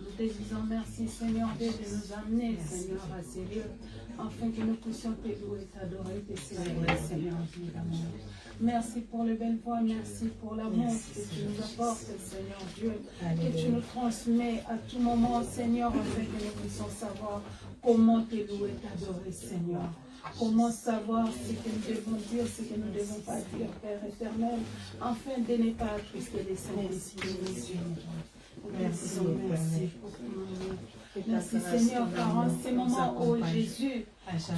Speaker 3: Nous te disons merci Seigneur Dieu de nous amener Seigneur à ces lieux afin que nous puissions te louer, t'adorer, te célébrer Seigneur Dieu d'amour. Merci pour les belles voix, merci pour l'amour que tu nous apportes Seigneur Dieu, que tu nous transmets à tout moment Seigneur afin que nous puissions savoir comment te louer, t'adorer Seigneur. Comment savoir ce que nous devons dire, ce que nous ne devons pas dire, Père éternel, afin de ne pas attrister les Saint-Esprit. Merci pour ton amour. Merci Seigneur, car en ce moment, oh Jésus,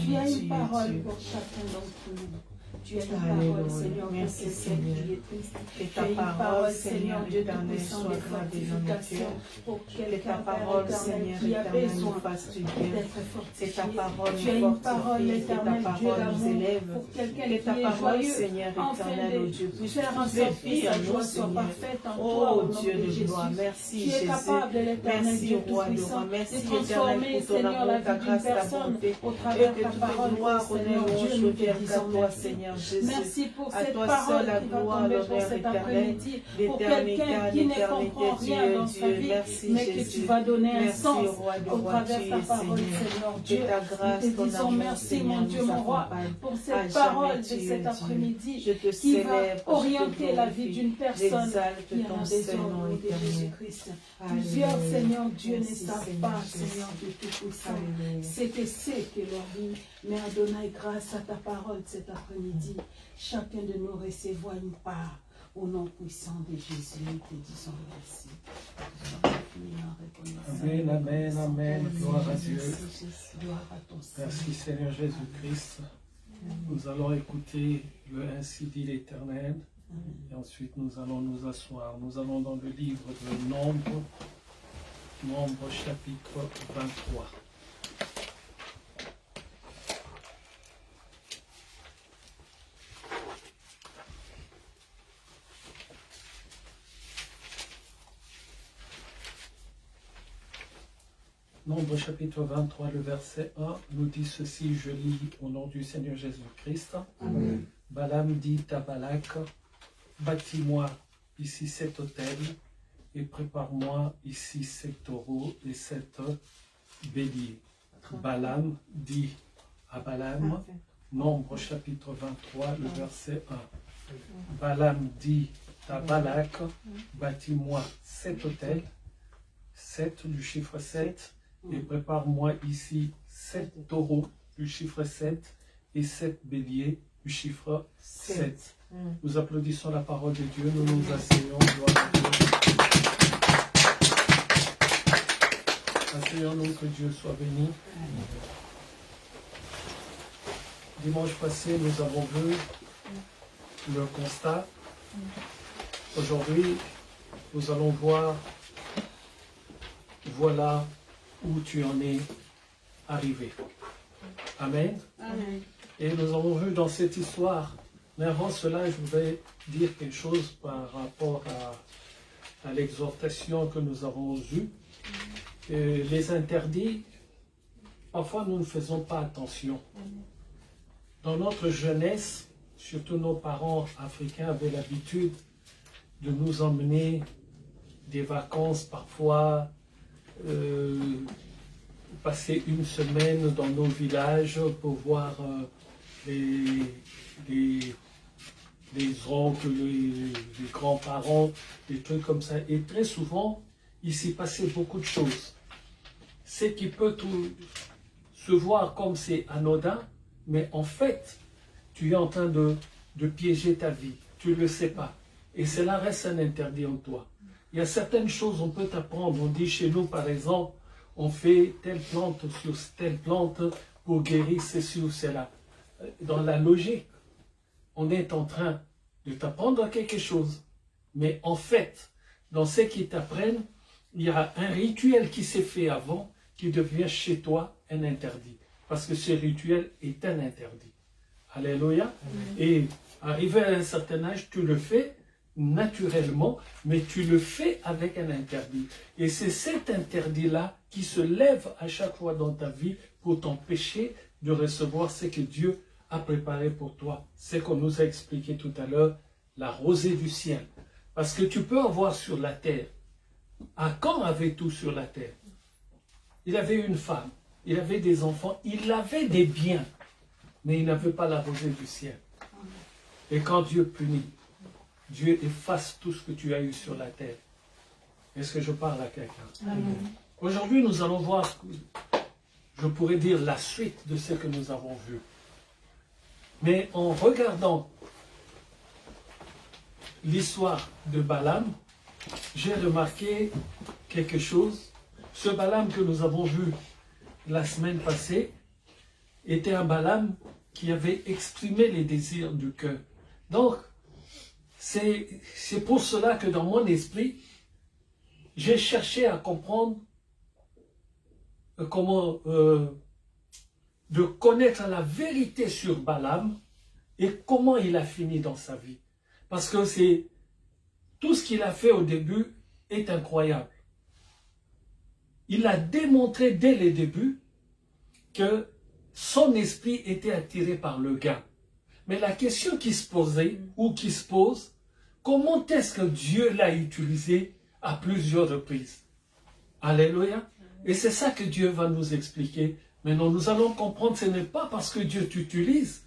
Speaker 3: tu as une parole pour chacun d'entre nous. Tu as une parole, Seigneur, pour quelqu'un qui est triste. Tu as une parole, Seigneur, Dieu Tout-Puissant, de fortification pour quelqu'un, Père éternel, qui a besoin d'être fortifié. Tu as une parole, éternel, Dieu d'amour, pour quelqu'un qui est joyeux, afin de faire en sorte que sa joie soit parfaite en toi, au nom de Jésus. Tu es capable, l'éternel Dieu Tout-Puissant, de transformer, Seigneur, la vie d'une personne au travers de ta parole, Seigneur Dieu, nous te disons merci.
Speaker 1: Seigneur Jésus.
Speaker 3: Merci pour
Speaker 1: À
Speaker 3: cette
Speaker 1: toi
Speaker 3: parole
Speaker 1: seul la
Speaker 3: qui va
Speaker 1: gloire,
Speaker 3: tomber pour
Speaker 1: l'honneur
Speaker 3: cet
Speaker 1: éternel,
Speaker 3: après-midi. Pour
Speaker 1: l'éternité,
Speaker 3: quelqu'un qui ne
Speaker 1: l'éternité,
Speaker 3: comprend rien dans sa vie,
Speaker 1: Merci
Speaker 3: mais que
Speaker 1: Jésus.
Speaker 3: tu vas donner un
Speaker 1: Merci
Speaker 3: sens
Speaker 1: roi de
Speaker 3: au
Speaker 1: roi,
Speaker 3: travers
Speaker 1: tu
Speaker 3: de ta
Speaker 1: es
Speaker 3: parole,
Speaker 1: Seigneur.
Speaker 3: Seigneur
Speaker 1: Que
Speaker 3: Dieu.
Speaker 1: ta grâce,
Speaker 3: Nous te
Speaker 1: ton
Speaker 3: disons
Speaker 1: amour,
Speaker 3: merci,
Speaker 1: Seigneur,
Speaker 3: mon Dieu,
Speaker 1: nous
Speaker 3: mon roi,
Speaker 1: accompagne.
Speaker 3: pour
Speaker 1: À
Speaker 3: cette
Speaker 1: jamais,
Speaker 3: parole de
Speaker 1: tu es
Speaker 3: cet
Speaker 1: Dieu.
Speaker 3: après-midi
Speaker 1: Je te
Speaker 3: qui va
Speaker 1: célèbre, je te
Speaker 3: orienter la vie
Speaker 1: glorifie.
Speaker 3: d'une personne
Speaker 1: J'exalte
Speaker 3: qui est
Speaker 1: ton
Speaker 3: en
Speaker 1: Saint-Nom
Speaker 3: désordre de
Speaker 1: éternel.
Speaker 3: Jésus-Christ.
Speaker 1: Alléluia.
Speaker 3: Plusieurs, Seigneur Dieu, ne
Speaker 1: Merci,
Speaker 3: savent
Speaker 1: Seigneur
Speaker 3: pas,
Speaker 1: Jésus.
Speaker 3: Seigneur Dieu Tout-Puissant,
Speaker 1: Alléluia.
Speaker 3: c'est que leur vie. Mais Adonai, grâce à ta parole cet après-midi, chacun de nous recevra une part. Au nom puissant de Jésus, nous te disons merci.
Speaker 2: Amen, amen, amen. Gloire à Dieu.
Speaker 3: Gloire à ton Seigneur.
Speaker 2: Merci Seigneur Jésus-Christ. Nous allons écouter le Ainsi dit l'Éternel. Et ensuite nous allons nous asseoir. Nous allons dans le livre de Nombre, chapitre 23. Nombre chapitre 23, le verset 1 nous dit ceci, je lis au nom du Seigneur Jésus-Christ.
Speaker 3: Amen.
Speaker 2: Balaam dit à Balak, bâtis-moi ici cet autel et prépare-moi ici 7 taureaux et 7 béliers. Balaam dit à Balaam, Nombre chapitre 23, le verset 1. Balaam dit à Balak, bâtis-moi 7 autels, 7 du chiffre 7, et prépare-moi ici 7 taureaux du chiffre 7 et 7 béliers du chiffre 7. Nous applaudissons la parole de Dieu, nous nous asseyons, gloire à Dieu. Asseyons-nous, que Dieu soit béni. Dimanche passé, nous avons vu le constat. Aujourd'hui, nous allons voir, voilà où tu en es arrivé. Amen.
Speaker 3: Amen.
Speaker 2: Et nous avons vu dans cette histoire, mais avant cela, je voudrais dire quelque chose par rapport à l'exhortation que nous avons eue. Les interdits, parfois nous ne faisons pas attention. Dans notre jeunesse, surtout nos parents africains avaient l'habitude de nous emmener des vacances, parfois passer une semaine dans nos villages pour voir les oncles, les grands-parents, des trucs comme ça. Et très souvent, il s'y passait beaucoup de choses. Ce qui peut se voir comme c'est anodin, mais en fait, tu es en train de piéger ta vie. Tu ne le sais pas. Et cela reste un interdit en toi. Il y a certaines choses on peut t'apprendre. On dit chez nous, par exemple, on fait telle plante sur telle plante pour guérir ceci ou cela. Dans la logique, on est en train de t'apprendre quelque chose. Mais en fait, dans ce qu'ils t'apprennent, il y a un rituel qui s'est fait avant qui devient chez toi un interdit. Parce que ce rituel est un interdit. Alléluia. Et arrivé à un certain âge, tu le fais naturellement, mais tu le fais avec un interdit. Et c'est cet interdit-là qui se lève à chaque fois dans ta vie pour t'empêcher de recevoir ce que Dieu a préparé pour toi. C'est qu'on nous a expliqué tout à l'heure, la rosée du ciel. Parce que tu peux avoir sur la terre. Achan avait tout sur la terre. Il avait une femme, il avait des enfants, il avait des biens, mais il n'avait pas la rosée du ciel. Et quand Dieu punit, Dieu efface tout ce que tu as eu sur la terre. Est-ce que je parle à quelqu'un? Aujourd'hui, nous allons voir, je pourrais dire, la suite de ce que nous avons vu. Mais en regardant l'histoire de Balaam, j'ai remarqué quelque chose. Ce Balaam que nous avons vu la semaine passée était un Balaam qui avait exprimé les désirs du cœur. Donc, c'est pour cela que dans mon esprit, j'ai cherché à comprendre comment de connaître la vérité sur Balaam et comment il a fini dans sa vie. Parce que tout ce qu'il a fait au début est incroyable. Il a démontré dès le début que son esprit était attiré par le gain. Mais la question qui se posait, ou qui se pose, comment est-ce que Dieu l'a utilisé à plusieurs reprises? Alléluia. Et c'est ça que Dieu va nous expliquer. Maintenant, nous allons comprendre, ce n'est pas parce que Dieu t'utilise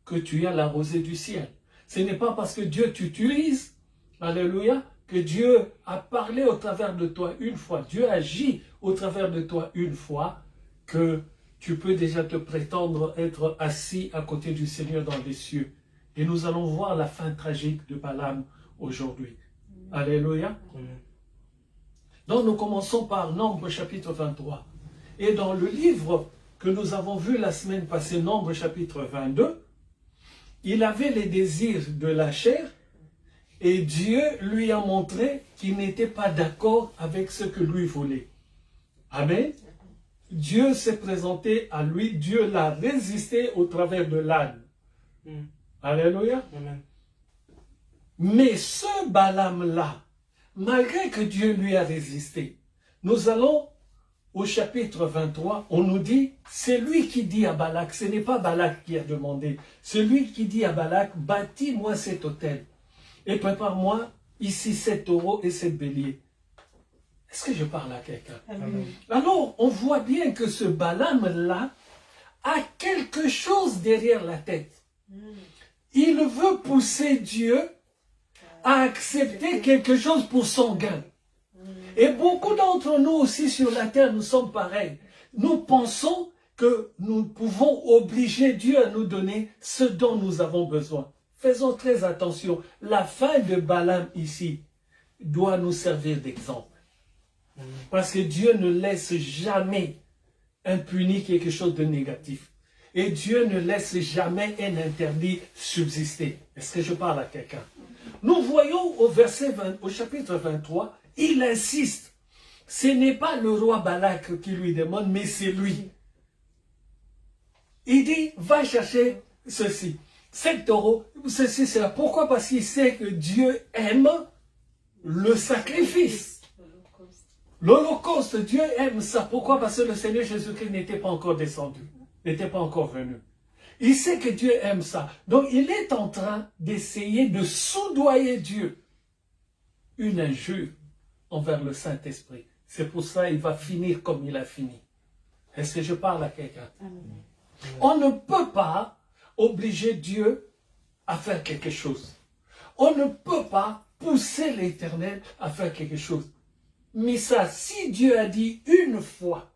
Speaker 2: que tu as la rosée du ciel. Ce n'est pas parce que Dieu t'utilise, alléluia, que Dieu a parlé au travers de toi une fois, Dieu agit au travers de toi une fois, que tu peux déjà te prétendre être assis à côté du Seigneur dans les cieux. Et nous allons voir la fin tragique de Balaam aujourd'hui. Alléluia. Donc nous commençons par Nombre chapitre 23. Et dans le livre que nous avons vu la semaine passée, Nombre chapitre 22, il avait les désirs de la chair et Dieu lui a montré qu'il n'était pas d'accord avec ce que lui voulait. Amen. Dieu s'est présenté à lui, Dieu l'a résisté au travers de l'âne. Alléluia.
Speaker 4: Amen.
Speaker 2: Mais ce Balaam-là, malgré que Dieu lui a résisté, nous allons au chapitre 23, on nous dit, c'est lui qui dit à Balak, ce n'est pas Balak qui a demandé, c'est lui qui dit à Balak, bâtis-moi cet autel et prépare-moi ici 7 taureaux et 7 béliers. Est-ce que je parle à quelqu'un? Alors, on voit bien que ce Balaam-là a quelque chose derrière la tête. Il veut pousser Dieu à accepter quelque chose pour son gain. Et beaucoup d'entre nous aussi sur la terre, nous sommes pareils. Nous pensons que nous pouvons obliger Dieu à nous donner ce dont nous avons besoin. Faisons très attention. La fin de Balaam ici doit nous servir d'exemple. Parce que Dieu ne laisse jamais impuni quelque chose de négatif. Et Dieu ne laisse jamais un interdit subsister. Est-ce que je parle à quelqu'un? Nous voyons au chapitre 23, il insiste. Ce n'est pas le roi Balak qui lui demande, mais c'est lui. Il dit, va chercher ceci. 7 taureaux, ceci, cela. Pourquoi? Parce qu'il sait que Dieu aime le sacrifice. L'Holocauste, Dieu aime ça. Pourquoi? Parce que le Seigneur Jésus-Christ n'était pas encore descendu, n'était pas encore venu. Il sait que Dieu aime ça. Donc, il est en train d'essayer de soudoyer Dieu. Une injure envers le Saint-Esprit. C'est pour ça qu'il va finir comme il a fini. Est-ce que je parle à quelqu'un? On ne peut pas obliger Dieu à faire quelque chose. On ne peut pas pousser l'Éternel à faire quelque chose. Mais ça, si Dieu a dit une fois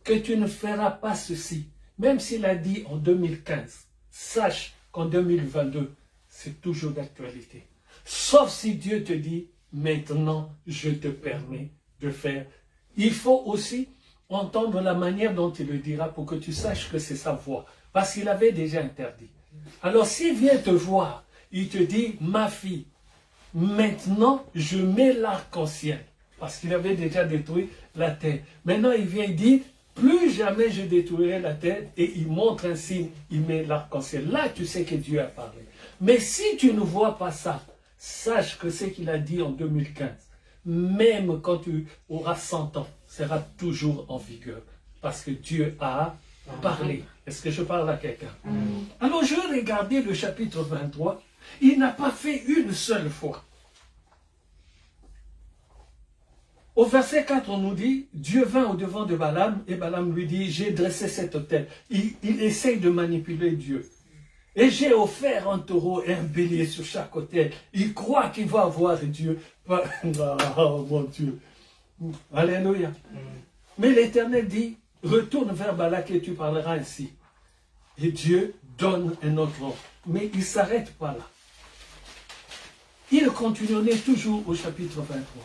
Speaker 2: que tu ne feras pas ceci, même s'il a dit en 2015, sache qu'en 2022, c'est toujours d'actualité. Sauf si Dieu te dit, maintenant, je te permets de faire. Il faut aussi entendre la manière dont il le dira pour que tu saches que c'est sa voix. Parce qu'il avait déjà interdit. Alors, s'il vient te voir, il te dit, ma fille, maintenant, je mets l'arc-en-ciel. Parce qu'il avait déjà détruit la terre. Maintenant, il vient dire, plus jamais je détruirai la terre. Et il montre un signe, il met l'arc-en-ciel. Là, tu sais que Dieu a parlé. Mais si tu ne vois pas ça, sache que ce qu'il a dit en 2015, même quand tu auras 100 ans, sera toujours en vigueur. Parce que Dieu a parlé. Est-ce que je parle à quelqu'un? Alors, je vais regarder le chapitre 23. Il n'a pas fait une seule fois. Au verset 4, on nous dit, Dieu vint au devant de Balaam, et Balaam lui dit, j'ai dressé cet autel. Il essaye de manipuler Dieu. Et j'ai offert un taureau et un bélier sur chaque autel. Il croit qu'il va avoir Dieu. Oh mon Dieu. Alléluia. Mais l'Éternel dit, retourne vers Balak et tu parleras ainsi. Et Dieu donne un autre ordre. Mais il ne s'arrête pas là. Il continue, on est toujours au chapitre 23.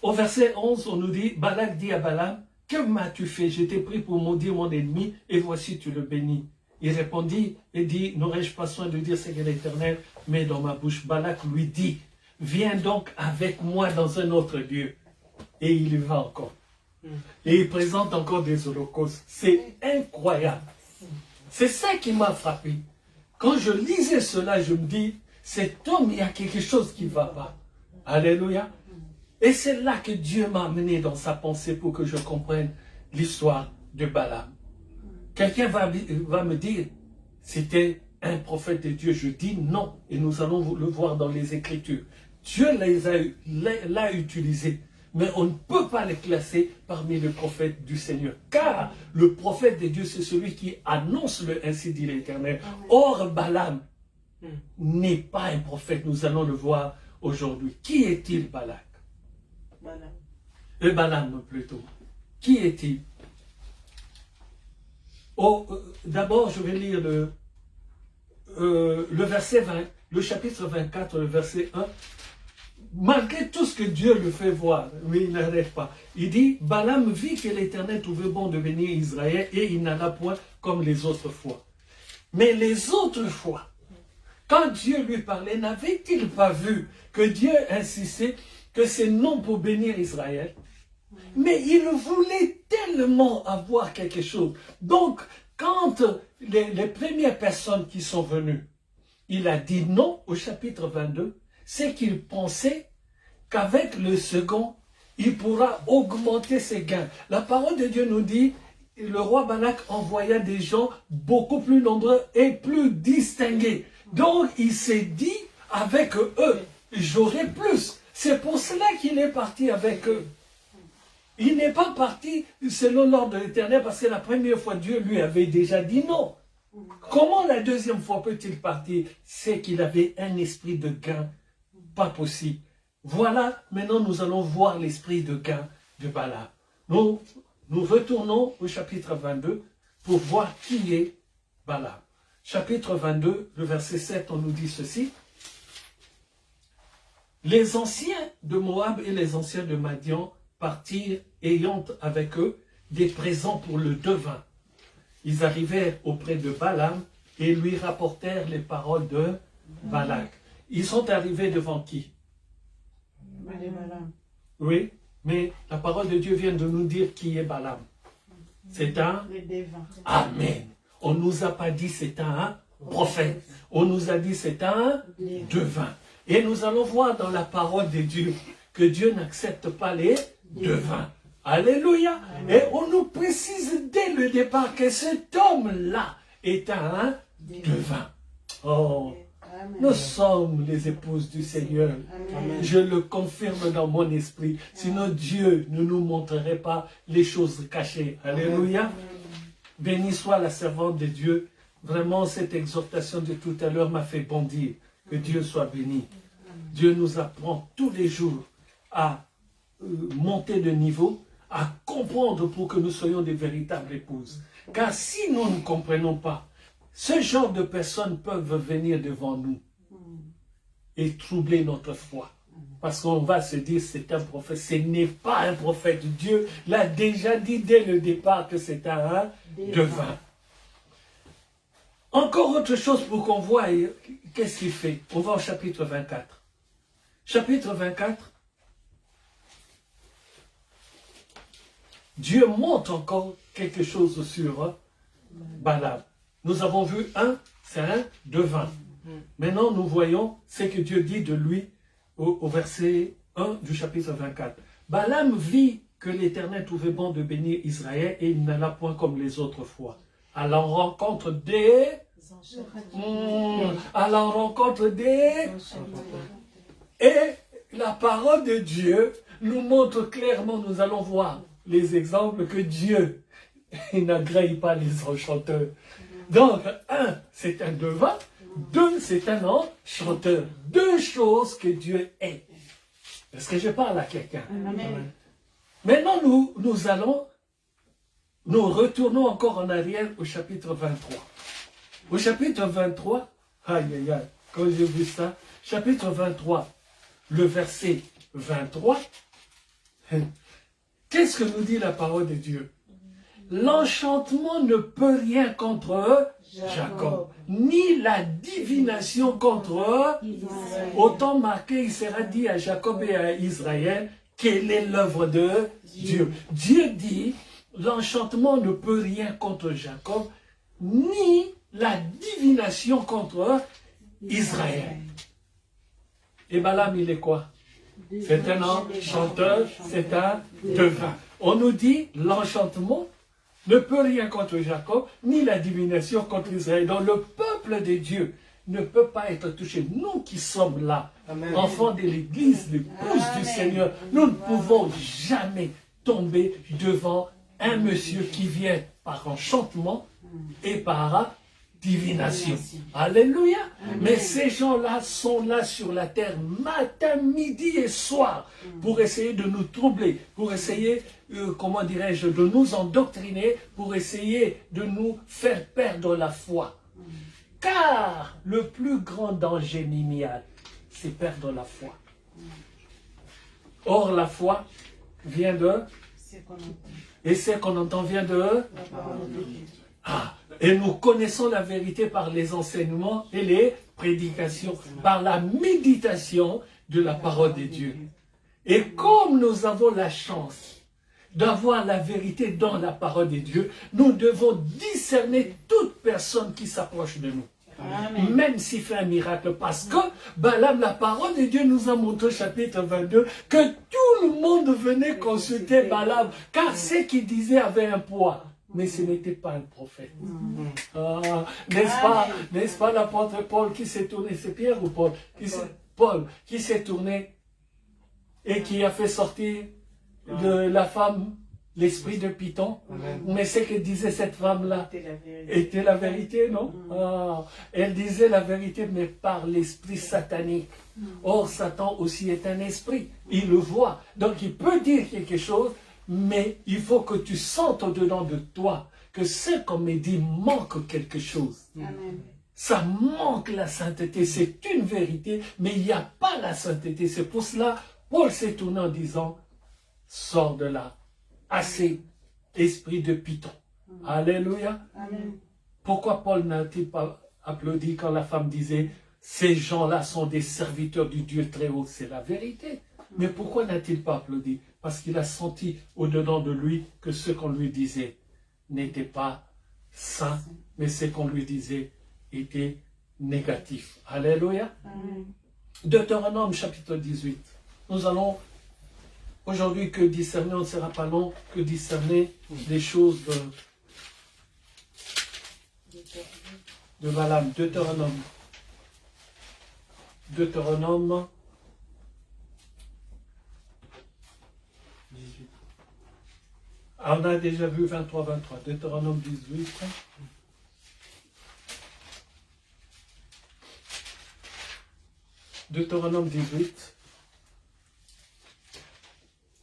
Speaker 2: Au verset 11, on nous dit, Balak dit à Balaam, que m'as-tu fait? Je t'ai pris pour maudire mon ennemi, et voici tu le bénis. Il répondit et dit, n'aurais-je pas soin de dire ce que l'Éternel met dans ma bouche? Balak lui dit, viens donc avec moi dans un autre lieu. Et il y va encore. Et il présente encore des holocaustes. C'est incroyable. C'est ça qui m'a frappé. Quand je lisais cela, je me dis, cet homme, il y a quelque chose qui ne va pas. Alléluia. Et c'est là que Dieu m'a amené dans sa pensée pour que je comprenne l'histoire de Balaam. Quelqu'un va me dire, c'était un prophète de Dieu. Je dis non, et nous allons le voir dans les Écritures. Dieu l'a utilisé, mais on ne peut pas les classer parmi les prophètes du Seigneur. Car le prophète de Dieu, c'est celui qui annonce le ainsi dit l'Éternel. Or, Balaam n'est pas un prophète, nous allons le voir aujourd'hui. Qui est-il, Balak? Balaam plutôt. Qui est-il? D'abord, je vais lire le verset 20, le chapitre 24, le verset 1. Malgré tout ce que Dieu lui fait voir, mais il n'arrête pas. Il dit, Balaam vit que l'Éternel trouvait bon de bénir Israël et il n'alla point comme les autres fois. Mais les autres fois, quand Dieu lui parlait, n'avait-il pas vu que Dieu insistait que c'est non pour bénir Israël? Mais il voulait tellement avoir quelque chose. Donc, quand les premières personnes qui sont venues, il a dit non au chapitre 22, c'est qu'il pensait qu'avec le second, il pourra augmenter ses gains. La parole de Dieu nous dit, le roi Balak envoya des gens beaucoup plus nombreux et plus distingués. Donc, il s'est dit, avec eux, j'aurai plus. C'est pour cela qu'il est parti avec eux. Il n'est pas parti selon l'ordre de l'Éternel parce que la première fois, Dieu lui avait déjà dit non. Comment la deuxième fois peut-il partir? C'est qu'il avait un esprit de gain. Pas possible. Voilà, maintenant nous allons voir l'esprit de gain de Balaam. Nous retournons au chapitre 22 pour voir qui est Balaam. Chapitre 22, le verset 7, on nous dit ceci. Les anciens de Moab et les anciens de Madian partirent ayant avec eux des présents pour le devin. Ils arrivèrent auprès de Balaam et lui rapportèrent les paroles de Balak. Ils sont arrivés devant qui? Oui, mais la parole de Dieu vient de nous dire qui est Balaam. C'est un Amen. On ne nous a pas dit c'est un prophète. On nous a dit c'est un devin. Et nous allons voir dans la parole de Dieu que Dieu n'accepte pas les devins. Alléluia. Amen. Et on nous précise dès le départ que cet homme-là est un devin. Oh, amen. Nous sommes les épouses du Seigneur. Amen. Je le confirme dans mon esprit. Sinon Dieu ne nous montrerait pas les choses cachées. Alléluia. Amen. Béni soit la servante de Dieu. Vraiment, cette exhortation de tout à l'heure m'a fait bondir. Que Dieu soit béni. Dieu nous apprend tous les jours à monter de niveau, à comprendre pour que nous soyons des véritables épouses. Car si nous ne comprenons pas, ce genre de personnes peuvent venir devant nous et troubler notre foi. Parce qu'on va se dire c'est un prophète. Ce n'est pas un prophète. Dieu l'a déjà dit dès le départ que c'est un devin. Encore autre chose pour qu'on voie qu'est-ce qu'il fait. On va au chapitre 24. Chapitre 24. Dieu montre encore quelque chose sur Balaam. Nous avons vu c'est un devin. Maintenant, nous voyons ce que Dieu dit de lui au verset 1 du chapitre 24. Balaam vit que l'Éternel trouvait bon de bénir Israël et il n'alla point comme les autres fois. À la rencontre des... Et la parole de Dieu nous montre clairement, nous allons voir les exemples que Dieu n'agrée pas les enchanteurs. Donc, c'est un devin. 2, c'est un enchanteur. 2 choses que Dieu est. Est-ce que je parle à quelqu'un? Maintenant, nous retournons encore en arrière au chapitre 23. Au chapitre 23, aïe, aïe, aïe, quand j'ai vu ça, chapitre 23, le verset 23, qu'est-ce que nous dit la parole de Dieu? L'enchantement ne peut rien contre Jacob, ni la divination contre autant marqué, il sera dit à Jacob et à Israël, quelle est l'œuvre de Dieu. Dieu dit, l'enchantement ne peut rien contre Jacob, ni la divination contre Israël. Et Balaam, il est quoi? C'est un enchanteur, c'est un devin. On nous dit l'enchantement ne peut rien contre Jacob, ni la divination contre Israël. Donc le peuple de Dieu ne peut pas être touché. Nous qui sommes là,
Speaker 4: Amen.
Speaker 2: enfants de l'Église, l'épouse du Seigneur, nous ne pouvons jamais tomber devant un monsieur qui vient par enchantement et par divination. Alléluia. Mais ces gens-là sont là sur la terre matin, midi et soir pour essayer de nous troubler, pour essayer, comment dirais-je, de nous endoctriner, pour essayer de nous faire perdre la foi. Car le plus grand danger minial, c'est perdre la foi. Or, la foi vient de... Et ce qu'on entend vient de... Et nous connaissons la vérité par les enseignements et les prédications, par la méditation de la parole de Dieu. Et comme nous avons la chance d'avoir la vérité dans la parole de Dieu, nous devons discerner toute personne qui s'approche de nous. Amen. Même s'il fait un miracle, parce que Balaam, la parole de Dieu nous a montré au chapitre 22 que tout le monde venait consulter Balaam, car ce qu'il disait avait un poids. Mais ce n'était pas un prophète. N'est-ce pas l'apôtre Paul qui s'est tourné, c'est Pierre ou Paul? Paul qui s'est tourné et qui a fait sortir de la femme l'esprit de Python. Mais ce que disait cette femme-là était la vérité, non? Elle disait la vérité, mais par l'esprit satanique. Or, Satan aussi est un esprit. Il le voit. Donc, il peut dire quelque chose, mais il faut que tu sentes au-dedans de toi que ce qu'on me dit manque quelque chose. Amen. Ça manque la sainteté. C'est une vérité, mais il n'y a pas la sainteté. C'est pour cela, Paul s'est tourné en disant, sors de là. Assez, esprit de Python. Alléluia. Amen. Pourquoi Paul n'a-t-il pas applaudi quand la femme disait, ces gens-là sont des serviteurs du Dieu très haut? C'est la vérité. Mais pourquoi n'a-t-il pas applaudi? Parce qu'il a senti au-dedans de lui que ce qu'on lui disait n'était pas saint, mais ce qu'on lui disait était négatif. Alléluia. Amen. Deutéronome chapitre 18. Nous allons aujourd'hui que discerner, on ne sera pas long, que discerner les choses de Balaam. Deutéronome 18. On a déjà vu 23. Deutéronome 18. Deutéronome 18.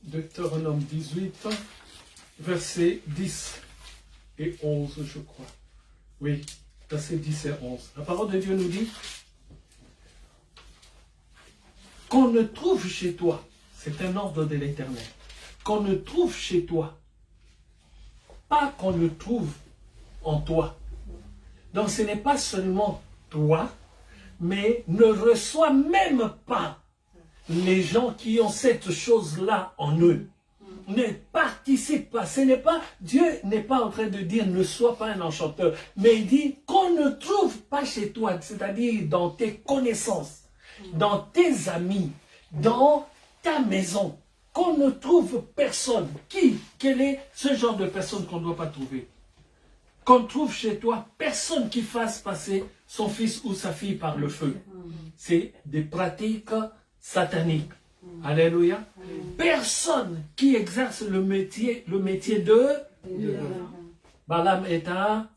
Speaker 2: Deutéronome 18, versets 10 et 11, je crois. Oui, versets 10 et 11. La parole de Dieu nous dit qu'on ne trouve chez toi, c'est un ordre de l'Éternel, qu'on ne trouve chez toi, pas qu'on ne trouve en toi. Donc ce n'est pas seulement toi, mais ne reçois même pas les gens qui ont cette chose-là en eux. Ne participe pas. Ce n'est pas, Dieu n'est pas en train de dire ne sois pas un enchanteur, mais il dit qu'on ne trouve pas chez toi, c'est-à-dire dans tes connaissances, dans tes amis, dans ta maison, qu'on ne trouve personne. Quel est ce genre de personne qu'on ne doit pas trouver? Qu'on trouve chez toi personne qui fasse passer son fils ou sa fille par le feu. C'est des pratiques satanique. Alléluia. Personne qui exerce le métier de Balaam est un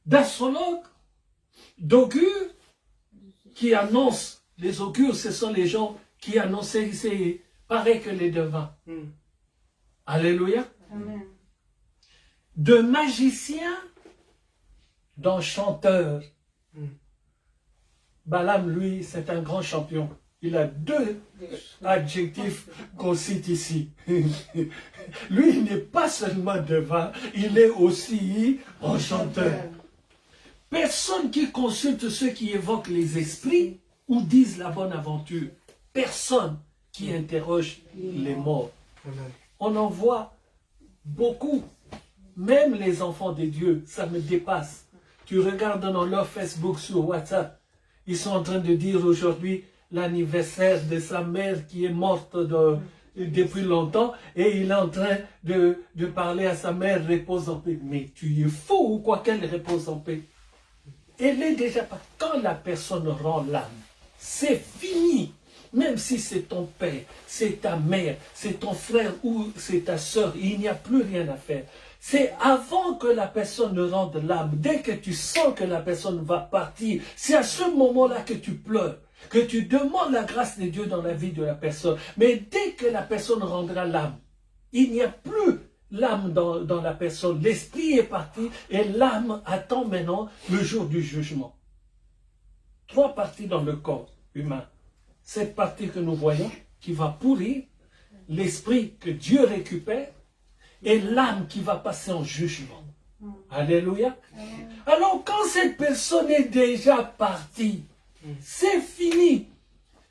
Speaker 2: d'astrologue, d'augure, qui annonce. Les augures, ce sont les gens qui annoncent, c'est pareil que les devins. Alléluia. Amen. De magicien, d'enchanteur. Balaam, lui, c'est un grand champion. Il a deux adjectifs qu'on cite ici. Lui, il n'est pas seulement devin, il est aussi enchanteur. Personne qui consulte ceux qui évoquent les esprits ou disent la bonne aventure. Personne qui interroge les morts. On en voit beaucoup. Même les enfants de Dieu, ça me dépasse. Tu regardes dans leur Facebook sur WhatsApp. Ils sont en train de dire aujourd'hui l'anniversaire de sa mère qui est morte depuis longtemps et il est en train de parler à sa mère, repose en paix. Mais tu es fou ou quoi qu'elle repose en paix? Elle est déjà pas. Quand la personne rend l'âme, c'est fini. Même si c'est ton père, c'est ta mère, c'est ton frère ou c'est ta soeur, il n'y a plus rien à faire. C'est avant que la personne ne rende l'âme, dès que tu sens que la personne va partir, c'est à ce moment-là que tu pleures, que tu demandes la grâce de Dieu dans la vie de la personne. Mais dès que la personne rendra l'âme, il n'y a plus l'âme dans la personne. L'esprit est parti et l'âme attend maintenant le jour du jugement. 3 parties dans le corps humain. Cette partie que nous voyons, qui va pourrir, l'esprit que Dieu récupère, et l'âme qui va passer en jugement. Alléluia. Alors quand cette personne est déjà partie, c'est fini.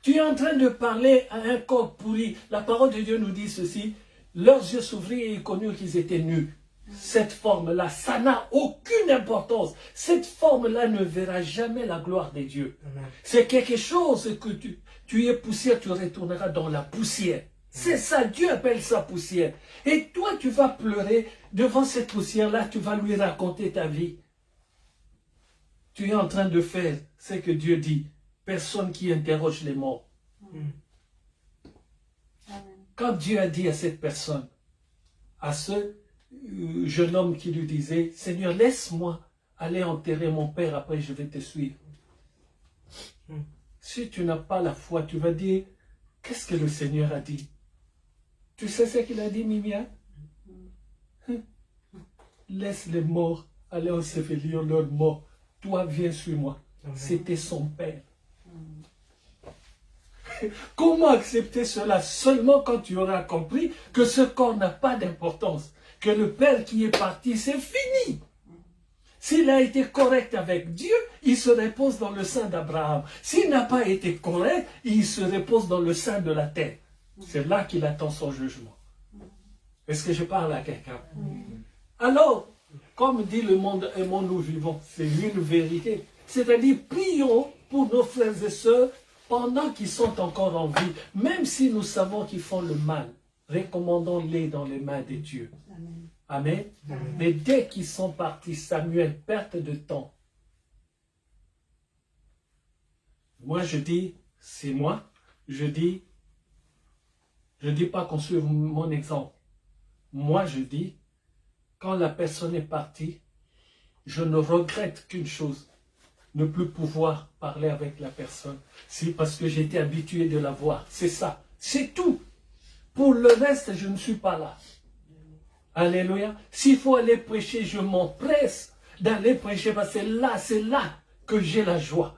Speaker 2: Tu es en train de parler à un corps pourri. La parole de Dieu nous dit ceci, leurs yeux s'ouvrirent et ils connurent qu'ils étaient nus. Cette forme-là, ça n'a aucune importance. Cette forme-là ne verra jamais la gloire de Dieu. C'est quelque chose que tu es poussière, tu retourneras dans la poussière. C'est ça, Dieu appelle ça poussière. Et toi, tu vas pleurer devant cette poussière-là, tu vas lui raconter ta vie. Tu es en train de faire ce que Dieu dit. Personne qui interroge les morts. Quand Dieu a dit à cette personne, à ce jeune homme qui lui disait, Seigneur, laisse-moi aller enterrer mon père, après je vais te suivre. Si tu n'as pas la foi, tu vas dire, qu'est-ce que le Seigneur a dit? Tu sais ce qu'il a dit, Mimia? Laisse les morts aller ensevelir leurs morts. Toi, viens sur moi. C'était son père. Comment accepter cela? Seulement quand tu auras compris que ce corps n'a pas d'importance. Que le père qui est parti, c'est fini. S'il a été correct avec Dieu, il se repose dans le sein d'Abraham. S'il n'a pas été correct, il se repose dans le sein de la terre. C'est là qu'il attend son jugement. Est-ce que je parle à quelqu'un? Alors, comme dit le monde et nous vivons, c'est une vérité. C'est-à-dire, prions pour nos frères et sœurs pendant qu'ils sont encore en vie. Même si nous savons qu'ils font le mal, recommandons-les dans les mains de Dieu. Amen. Amen. Mais dès qu'ils sont partis, Samuel, perte de temps. Moi, je dis, c'est moi, je dis pas qu'on suive mon exemple. Moi, je dis, quand la personne est partie, je ne regrette qu'une chose, ne plus pouvoir parler avec la personne. C'est parce que j'étais habitué de la voir. C'est ça. C'est tout. Pour le reste, je ne suis pas là. Alléluia. S'il faut aller prêcher, je m'empresse d'aller prêcher parce que c'est là que j'ai la joie.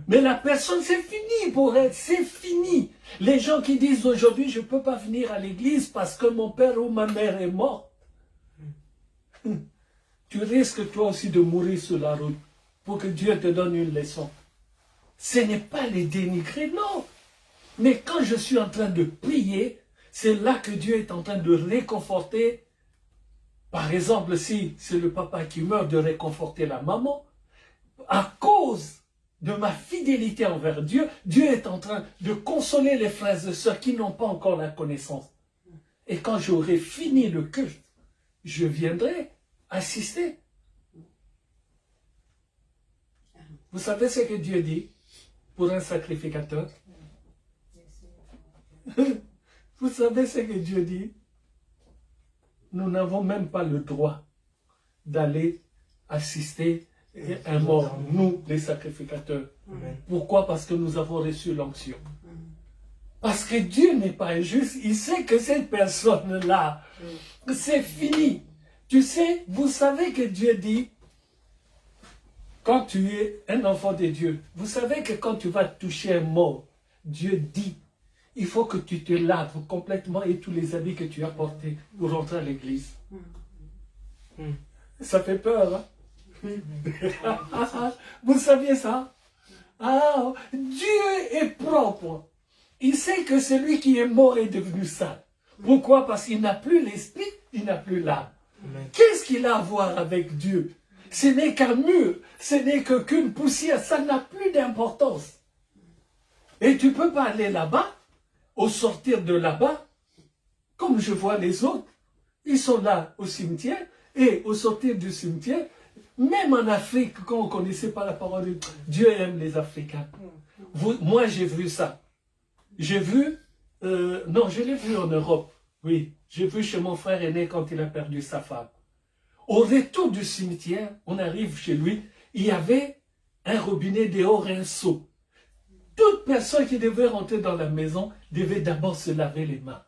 Speaker 2: Mais la personne, c'est fini pour elle, c'est fini. Les gens qui disent aujourd'hui, je ne peux pas venir à l'église parce que mon père ou ma mère est mort. Tu risques toi aussi de mourir sur la route pour que Dieu te donne une leçon. Ce n'est pas les dénigrer, non. Mais quand je suis en train de prier, c'est là que Dieu est en train de réconforter. Par exemple, si c'est le papa qui meurt, de réconforter la maman. À cause de ma fidélité envers Dieu, Dieu est en train de consoler les frères et sœurs qui n'ont pas encore la connaissance. Et quand j'aurai fini le culte, je viendrai assister. Vous savez ce que Dieu dit pour un sacrificateur? Vous savez ce que Dieu dit? Nous n'avons même pas le droit d'aller assister un mort, nous, les sacrificateurs. Pourquoi? Parce que nous avons reçu l'onction. Parce que Dieu n'est pas injuste. Il sait que cette personne-là, c'est fini. Tu sais, vous savez que Dieu dit, quand tu es un enfant de Dieu, vous savez que quand tu vas toucher un mort, Dieu dit, il faut que tu te laves complètement et tous les habits que tu as portés pour rentrer à l'église. Ça fait peur, hein? Vous saviez ça? Ah, Dieu est propre. Il sait que celui qui est mort est devenu sale. Pourquoi? Parce qu'il n'a plus l'esprit, il n'a plus l'âme. Qu'est-ce qu'il a à voir avec Dieu? Ce n'est qu'un mur, ce n'est qu'une poussière, ça n'a plus d'importance. Et tu ne peux pas aller là-bas, au sortir de là-bas, comme je vois les autres, ils sont là au cimetière, et au sortir du cimetière, même en Afrique, quand on ne connaissait pas la parole de Dieu, Dieu aime les Africains. Moi, j'ai vu ça. J'ai vu, non, je l'ai vu en Europe, oui. J'ai vu chez mon frère aîné quand il a perdu sa femme. Au retour du cimetière, on arrive chez lui, il y avait un robinet dehors et un seau. Toute personne qui devait rentrer dans la maison devait d'abord se laver les mains.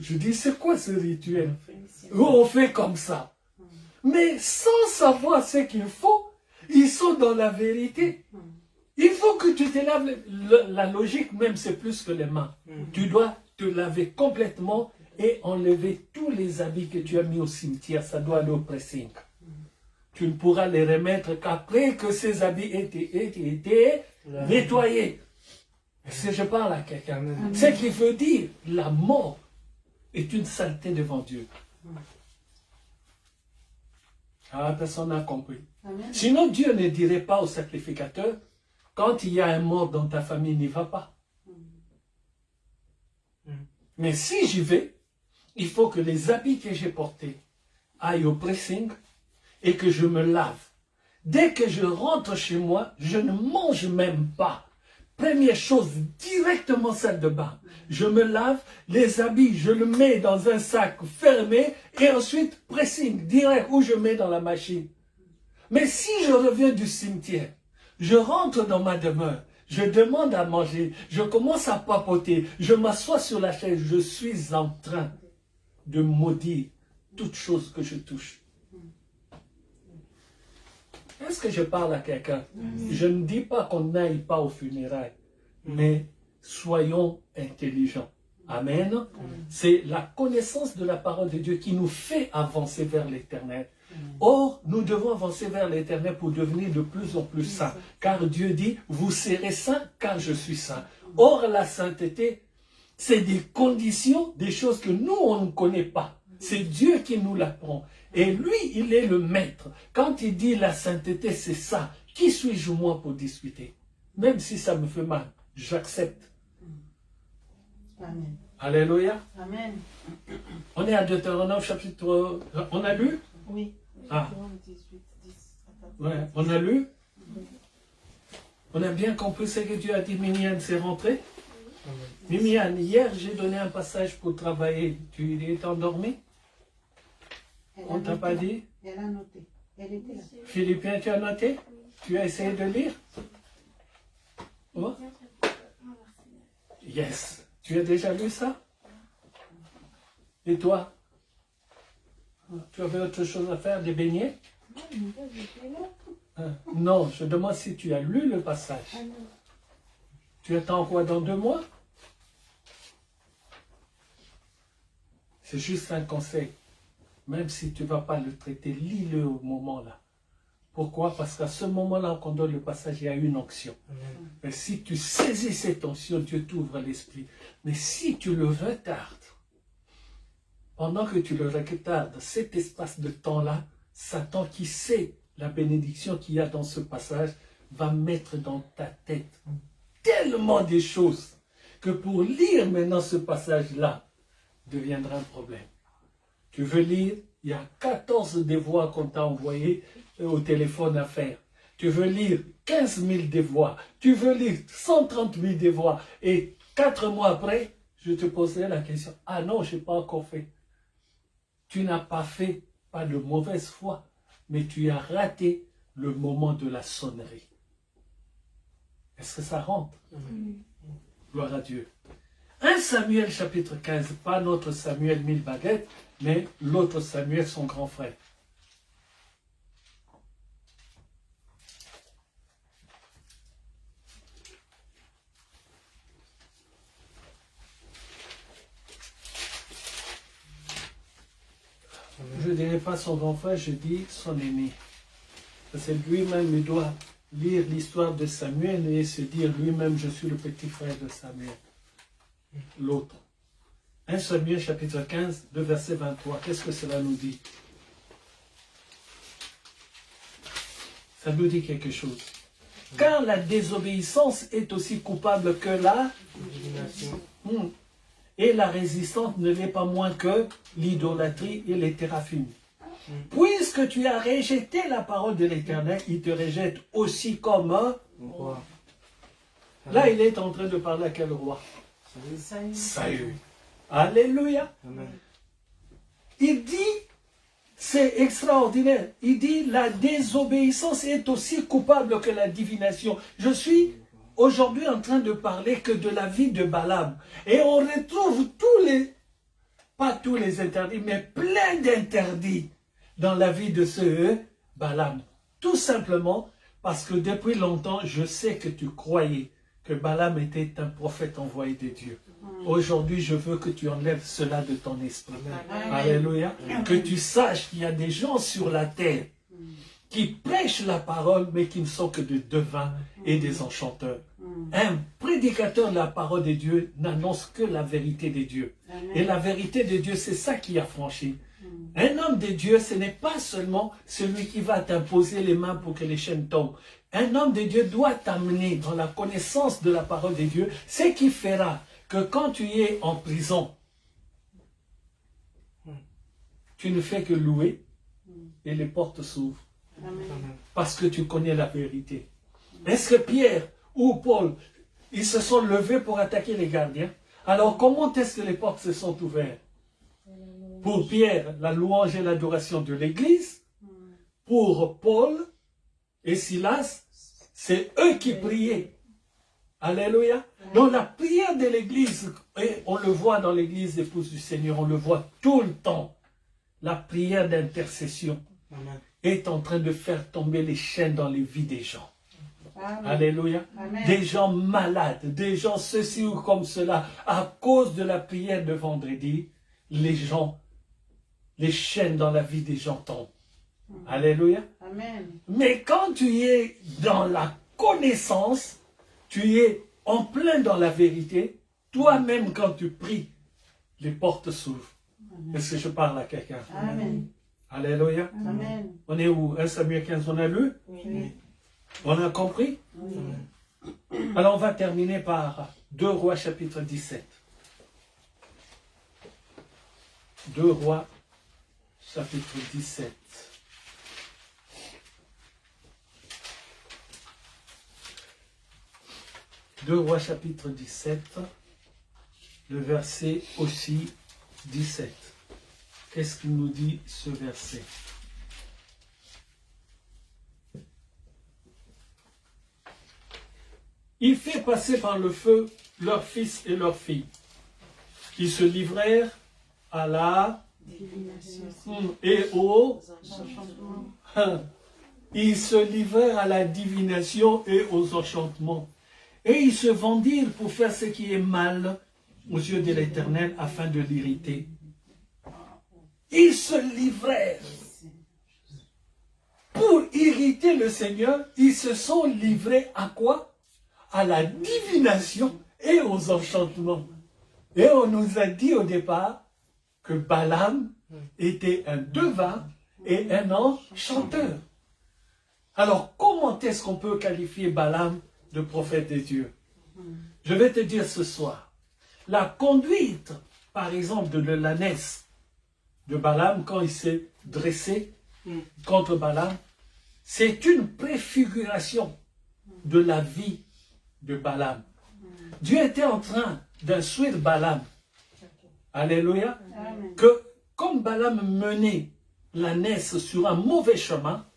Speaker 2: Je dis, c'est quoi ce rituel? On fait comme ça. Mais sans savoir ce qu'il faut, ils sont dans la vérité. Il faut que tu te laves. La logique même, c'est plus que les mains. Tu dois te laver complètement et enlever tous les habits que tu as mis au cimetière. Ça doit aller au pressing. Tu ne pourras les remettre qu'après que ces habits aient été nettoyés. Si je parle à quelqu'un, ce qui veut dire la mort est une saleté devant Dieu. Ah, personne n'a compris. Amen. Sinon, Dieu ne dirait pas au sacrificateur, quand il y a un mort dans ta famille, n'y va pas. Mais si j'y vais, il faut que les habits que j'ai portés aillent au pressing et que je me lave. Dès que je rentre chez moi, je ne mange même pas. Première chose, directement salle de bain. Je me lave, les habits, je le mets dans un sac fermé et ensuite pressing, direct, où je mets dans la machine. Mais si je reviens du cimetière, je rentre dans ma demeure, je demande à manger, je commence à papoter, je m'assois sur la chaise, je suis en train de maudire toute chose que je touche. Est-ce que je parle à quelqu'un? Je ne dis pas qu'on n'aille pas aux funérailles, mais soyons intelligents. Amen. C'est la connaissance de la parole de Dieu qui nous fait avancer vers l'éternel. Or, nous devons avancer vers l'éternel pour devenir de plus en plus saints. Car Dieu dit, vous serez saints car je suis saint. Or, la sainteté, c'est des conditions, des choses que nous, on ne connaît pas. C'est Dieu qui nous l'apprend. Et lui, il est le maître. Quand il dit la sainteté, c'est ça. Qui suis-je moi pour discuter? Même si ça me fait mal, j'accepte.
Speaker 3: Amen.
Speaker 2: Alléluia.
Speaker 3: Amen.
Speaker 2: On est à Deutéronome chapitre... On a lu?
Speaker 1: Oui.
Speaker 2: Ah. Ouais, on a lu? On a bien compris ce que Dieu a dit. Mimiane, c'est rentré? Mimiane, hier, j'ai donné un passage pour travailler. Tu es endormi? On t'a pas dit?
Speaker 3: Elle a noté. Elle était là.
Speaker 2: Philippiens, tu as noté? Tu as essayé de lire? Oh? Yes. Tu as déjà lu ça? Et toi? Tu avais autre chose à faire, des beignets? Non, je demande si tu as lu le passage. Tu attends quoi, dans 2 mois? C'est juste un conseil. Même si tu ne vas pas le traiter, lis-le au moment-là. Pourquoi? Parce qu'à ce moment-là, quand on donne le passage, il y a une onction. Mais si tu saisis cette onction, Dieu t'ouvre l'esprit. Mais si tu le retardes, pendant que tu le retardes, cet espace de temps-là, Satan qui sait la bénédiction qu'il y a dans ce passage, va mettre dans ta tête tellement de choses que pour lire maintenant ce passage-là, deviendra un problème. Tu veux lire, il y a 14 devoirs qu'on t'a envoyés au téléphone à faire. Tu veux lire 15 000 devoirs. Tu veux lire 130 000 devoirs. Et 4 mois après, je te poserai la question. Ah non, je n'ai pas encore fait. Tu n'as pas fait, pas de mauvaise foi, mais tu as raté le moment de la sonnerie. Est-ce que ça rentre? Gloire à Dieu. 1 Samuel chapitre 15, pas notre Samuel 1000 baguettes, mais l'autre Samuel, son grand frère. Je ne dirais pas son grand frère, je dis son aîné. Parce que lui-même, il doit lire l'histoire de Samuel et se dire lui-même, je suis le petit frère de Samuel. L'autre. 1 Samuel chapitre 15, le verset 23. Qu'est-ce que cela nous dit? Ça nous dit quelque chose. Car la désobéissance est aussi coupable que la... et la résistance ne l'est pas moins que l'idolâtrie et les théraphimes. Puisque tu as rejeté la parole de l'Éternel, il te rejette aussi comme un
Speaker 4: roi.
Speaker 2: Là, il est en train de parler à quel roi? Saül. Alléluia.
Speaker 4: Amen.
Speaker 2: Il dit, c'est extraordinaire, il dit la désobéissance est aussi coupable que la divination. Je suis aujourd'hui en train de parler que de la vie de Balaam. Et on retrouve pas tous les interdits, mais plein d'interdits dans la vie de ce Balaam. Tout simplement parce que depuis longtemps, je sais que tu croyais que Balaam était un prophète envoyé de Dieu. Aujourd'hui, je veux que tu enlèves cela de ton esprit.
Speaker 1: Amen.
Speaker 2: Alléluia. Que tu saches qu'il y a des gens sur la terre qui prêchent la parole, mais qui ne sont que des devins et des enchanteurs. Un prédicateur de la parole de Dieu n'annonce que la vérité de Dieu. Et la vérité de Dieu, c'est ça qui a franchi. Un homme de Dieu, ce n'est pas seulement celui qui va t'imposer les mains pour que les chaînes tombent. Un homme de Dieu doit t'amener dans la connaissance de la parole de Dieu, ce qui fera que quand tu es en prison, tu ne fais que louer et les portes s'ouvrent. Parce que tu connais la vérité. Est-ce que Pierre ou Paul, ils se sont levés pour attaquer les gardiens? Alors comment est-ce que les portes se sont ouvertes? Pour Pierre, la louange et l'adoration de l'Église. Pour Paul et Silas, c'est eux qui priaient. Alléluia. Donc la prière de l'Église, et on le voit dans l'Église épouse du Seigneur, on le voit tout le temps. La prière d'intercession est en train de faire tomber les chaînes dans les vies des gens. Amen. Alléluia. Amen. Des gens malades, des gens ceci ou comme cela. À cause de la prière de vendredi, les chaînes dans la vie des gens tombent. Alléluia. Amen. Mais quand tu es dans la connaissance, tu es en plein dans la vérité, toi-même quand tu pries, les portes s'ouvrent. Est-ce que je parle à quelqu'un? Amen. Alléluia. Amen. On est où? 1 Samuel 15, on a lu? Oui. On a compris? Oui. Alors on va terminer par 2 Rois chapitre 17. 2 Rois chapitre 17. Deux Rois chapitre 17, le verset aussi 17. Qu'est-ce qu'il nous dit ce verset? Il fait passer par le feu leurs fils et leurs filles, qui se livrèrent à la divination et aux enchantements. Ils se livrèrent à la divination et aux enchantements. Et ils se vendirent pour faire ce qui est mal aux yeux de l'Éternel afin de l'irriter. Ils se livrèrent. Pour irriter le Seigneur, ils se sont livrés à quoi? À la divination et aux enchantements. Et on nous a dit au départ que Balaam était un devin et un enchanteur. Alors comment est-ce qu'on peut qualifier Balaam de prophète de Dieu? Je vais te dire ce soir, la conduite, par exemple, de l'ânesse de Balaam, quand il s'est dressé contre Balaam, c'est une préfiguration de la vie de Balaam. Dieu était en train d'instruire Balaam. Alléluia. Que comme Balaam menait l'ânesse sur un mauvais chemin,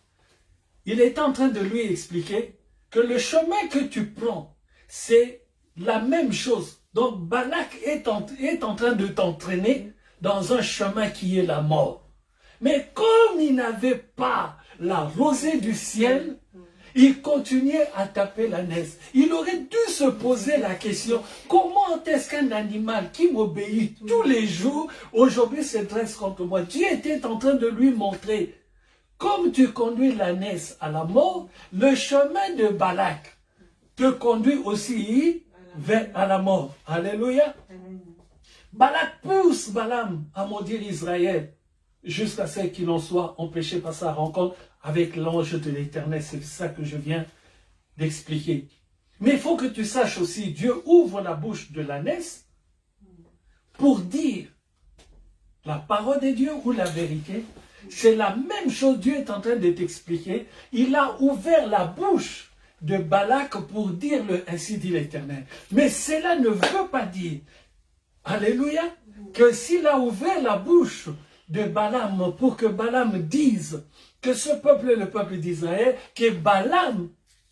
Speaker 2: il est en train de lui expliquer que le chemin que tu prends, c'est la même chose. Donc Balak est en train de t'entraîner dans un chemin qui est la mort. Mais comme il n'avait pas la rosée du ciel, il continuait à taper l'ânesse. Il aurait dû se poser la question, comment est-ce qu'un animal qui m'obéit tous les jours, aujourd'hui se dresse contre moi? Dieu était en train de lui montrer, comme tu conduis l'ânesse à la mort, le chemin de Balak te conduit aussi à la mort. Alléluia. Balak pousse Balaam à maudire Israël jusqu'à ce qu'il en soit empêché par sa rencontre avec l'ange de l'Éternel. C'est ça que je viens d'expliquer. Mais il faut que tu saches aussi, Dieu ouvre la bouche de l'ânesse pour dire la parole de Dieu ou la vérité. C'est la même chose, Dieu est en train de t'expliquer. Il a ouvert la bouche de Balak pour dire ainsi dit l'Éternel. Mais cela ne veut pas dire, alléluia, que s'il a ouvert la bouche de Balaam pour que Balaam dise que ce peuple est le peuple d'Israël, que Balaam